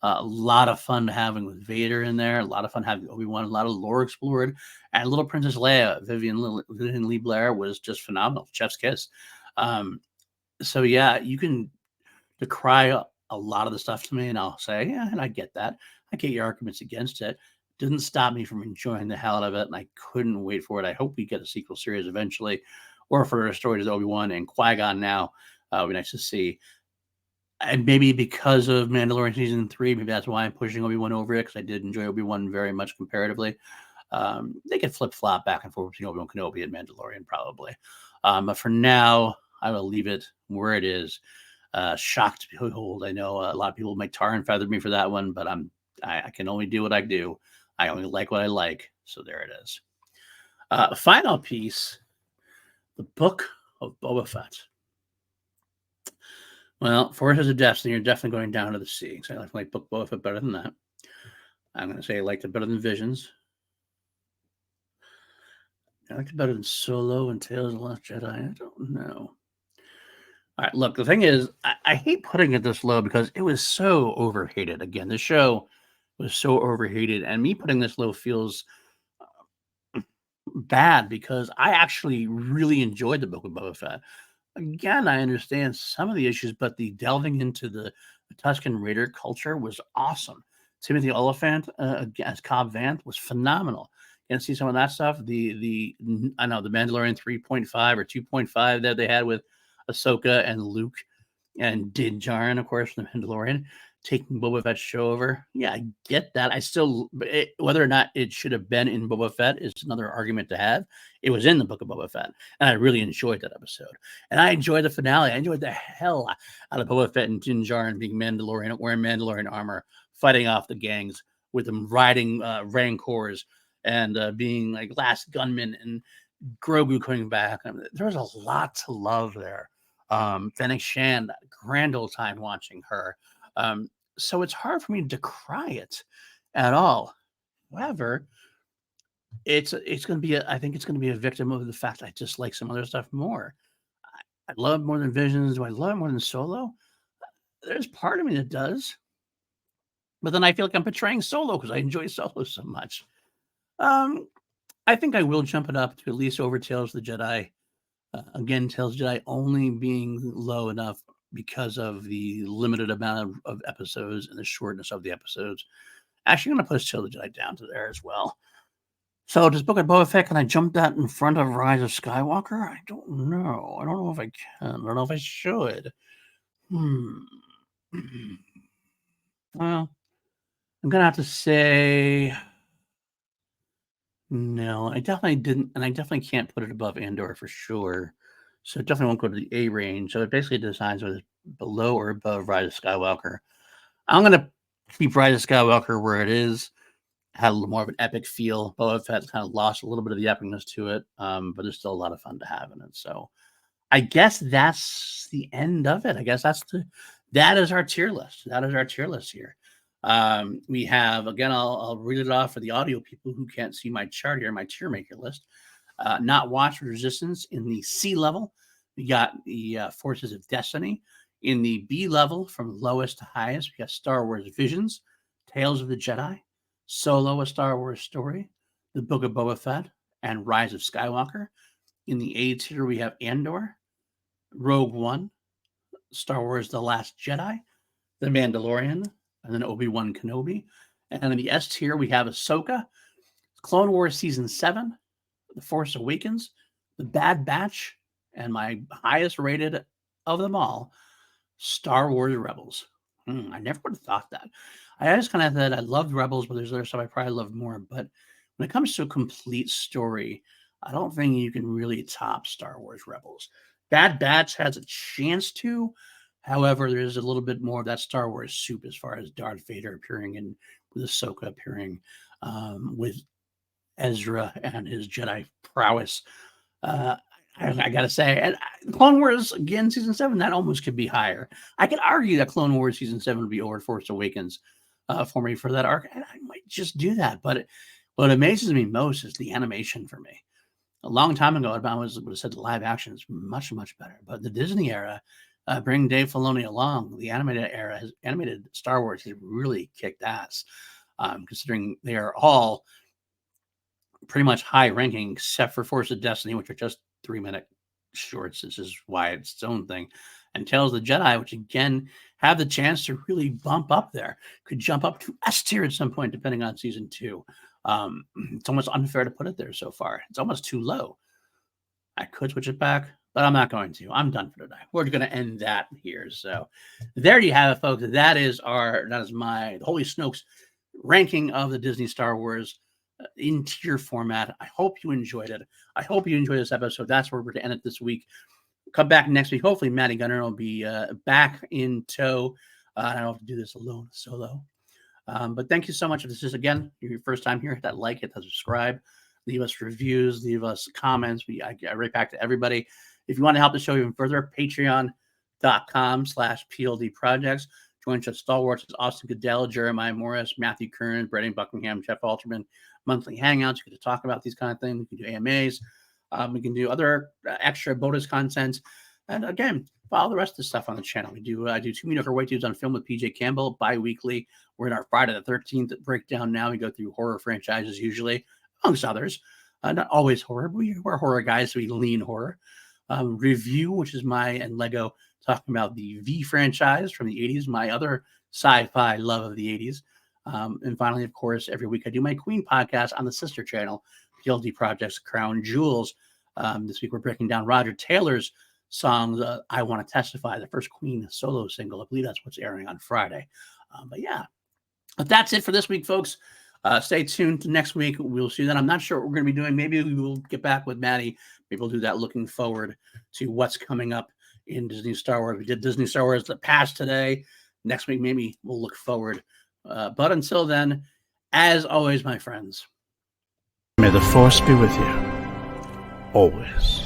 A lot of fun having with Vader in there. A lot of fun having Obi-Wan. A lot of lore explored. And little Princess Leia, Vivian Lee Blair, was just phenomenal. Chef's kiss. So yeah, you can decry a lot of the stuff to me, and I'll say, yeah, and I get that. I get your arguments against it. Didn't stop me from enjoying the hell out of it, and I couldn't wait for it. I hope we get a sequel series eventually, or for a story to Obi-Wan and Qui-Gon now. It'd be nice to see. And maybe because of Mandalorian season 3, maybe that's why I'm pushing Obi-Wan over it, because I did enjoy Obi-Wan very much comparatively. They could flip-flop back and forth between Obi-Wan Kenobi and Mandalorian probably. But for now, I will leave it where it is. Shocked to behold. I know a lot of people might tar and feather me for that one, but I can only do what I do. I only like what I like. So there it is. Final piece, the Book of Boba Fett. Well, Forces of Destiny are definitely going down to the sea. So I like Book Boba Fett better than that. I'm going to say I liked it better than Visions. I liked it better than Solo and Tales of the Last Jedi. I don't know. All right, look, the thing is, I hate putting it this low because it was so overhated. Again, the show was so overhated, and me putting this low feels bad because I actually really enjoyed the Book of Boba Fett. Again, I understand some of the issues, but the delving into the Tusken Raider culture was awesome. Timothy Oliphant as Cobb Vanth was phenomenal. You can see some of that stuff. I know the Mandalorian 3.5 or 2.5 that they had with Ahsoka and Luke and Din Djarin, of course, from the Mandalorian, taking Boba Fett's show over. Yeah, I get that. Whether or not it should have been in Boba Fett is another argument to have. It was in the Book of Boba Fett, and I really enjoyed that episode. And I enjoyed the finale. I enjoyed the hell out of Boba Fett and Din Djarin being Mandalorian, wearing Mandalorian armor, fighting off the gangs with them riding Rancors and being like last gunmen and Grogu coming back. I mean, there was a lot to love there. Fennec Shand, grand old time watching her. So it's hard for me to decry it at all. However, it's going to be I think it's going to be a victim of the fact I just like some other stuff more. I love it more than Visions. Do I love it more than Solo? There's part of me that does, but then I feel like I'm betraying Solo because I enjoy Solo so much. I think I will jump it up to at least over Tales of the Jedi. Again, Tales of the Jedi only being low enough because of the limited amount of episodes and the shortness of the episodes. Actually, I'm going to push Tales of the Jedi down to there as well. So, does Book of Boba Fett, can I jump that in front of Rise of Skywalker? I don't know. I don't know if I can. I don't know if I should. Well, I'm going to have to say no. I definitely didn't, and I definitely can't put it above Andor for sure. So it definitely won't go to the A range. So it basically decides whether it's below or above Rise of Skywalker. I'm going to keep Rise of Skywalker where it is. Had a little more of an epic feel. Boba Fett kind of lost a little bit of the epicness to it, but there's still a lot of fun to have in it. So I guess that's the end of it. I guess that is our tier list. That is our tier list here. We have, again, I'll read it off for the audio people who can't see my chart here, my tier maker list. Not Watch Resistance in the C level. We got the Forces of Destiny. In the B level, from lowest to highest, we got Star Wars Visions, Tales of the Jedi, Solo, A Star Wars Story, The Book of Boba Fett, and Rise of Skywalker. In the A tier, we have Andor, Rogue One, Star Wars The Last Jedi, The Mandalorian, and then Obi-Wan Kenobi. And in the S tier, we have Ahsoka, Clone Wars Season 7, The Force Awakens, The Bad Batch, and my highest rated of them all, Star Wars Rebels. I never would have thought that. I just kind of thought I loved Rebels, but there's other stuff I probably love more. But when it comes to a complete story, I don't think you can really top Star Wars Rebels. Bad Batch has a chance to. However, there's a little bit more of that Star Wars soup as far as Darth Vader appearing and with Ahsoka appearing, with Ezra and his Jedi prowess. I gotta say, and Clone Wars again, season 7, that almost could be higher. I could argue that Clone Wars season 7 would be over Force Awakens for me for that arc, and I might just do that. But what amazes me most is the animation for me. A long time ago, I would have said the live action is much, much better. But the Disney era, bring Dave Filoni along, the animated Star Wars has really kicked ass, considering they are all pretty much high ranking, except for Force of Destiny, which are just 3-minute shorts. This is why it's its own thing. And Tales of the Jedi, which again have the chance to really bump up there, could jump up to S tier at some point, depending on season 2. It's almost unfair to put it there so far. It's almost too low. I could switch it back, but I'm not going to. I'm done for today. We're going to end that here. So there you have it, folks. That is my Holy Snokes ranking of the Disney Star Wars in tier format. I hope you enjoyed it. I hope you enjoyed this episode. That's where we're going to end it this week. Come back next week. Hopefully, Matty Gunner will be back in tow. I don't have to do this alone, solo. But thank you so much. If this is, again, your first time here, hit that like, hit that subscribe, leave us reviews, leave us comments. I get right back to everybody. If you want to help the show even further, patreon.com/PLD Projects. Join us at Stalwarts. It's Austin Goodell, Jeremiah Morris, Matthew Kern, Brendan Buckingham, Jeff Alterman. Monthly hangouts. We get to talk about these kind of things. We can do AMAs. We can do other extra bonus content. And again, follow the rest of the stuff on the channel. I do 2 Mediocre White Dudes on Film with PJ Campbell bi-weekly. We're in our Friday the 13th breakdown now. We go through horror franchises usually, amongst others. Not always horror, but we're horror guys, so we lean horror. Review, which is and Lego talking about the V franchise from the 80s, my other sci-fi love of the 80s. And finally, of course, every week I do my Queen podcast on the sister channel, PLD Projects Crown Jewels. This week we're breaking down Roger Taylor's song, I Want to Testify, the first Queen solo single. I believe that's what's airing on Friday. But that's it for this week, folks. Stay tuned to next week. We'll see that. I'm not sure what we're going to be doing. Maybe we will get back with Matty. Maybe we'll do that looking forward to what's coming up in Disney Star Wars. We did Disney Star Wars the past today. Next week, maybe we'll look forward. But until then, as always, my friends, may the Force be with you, always.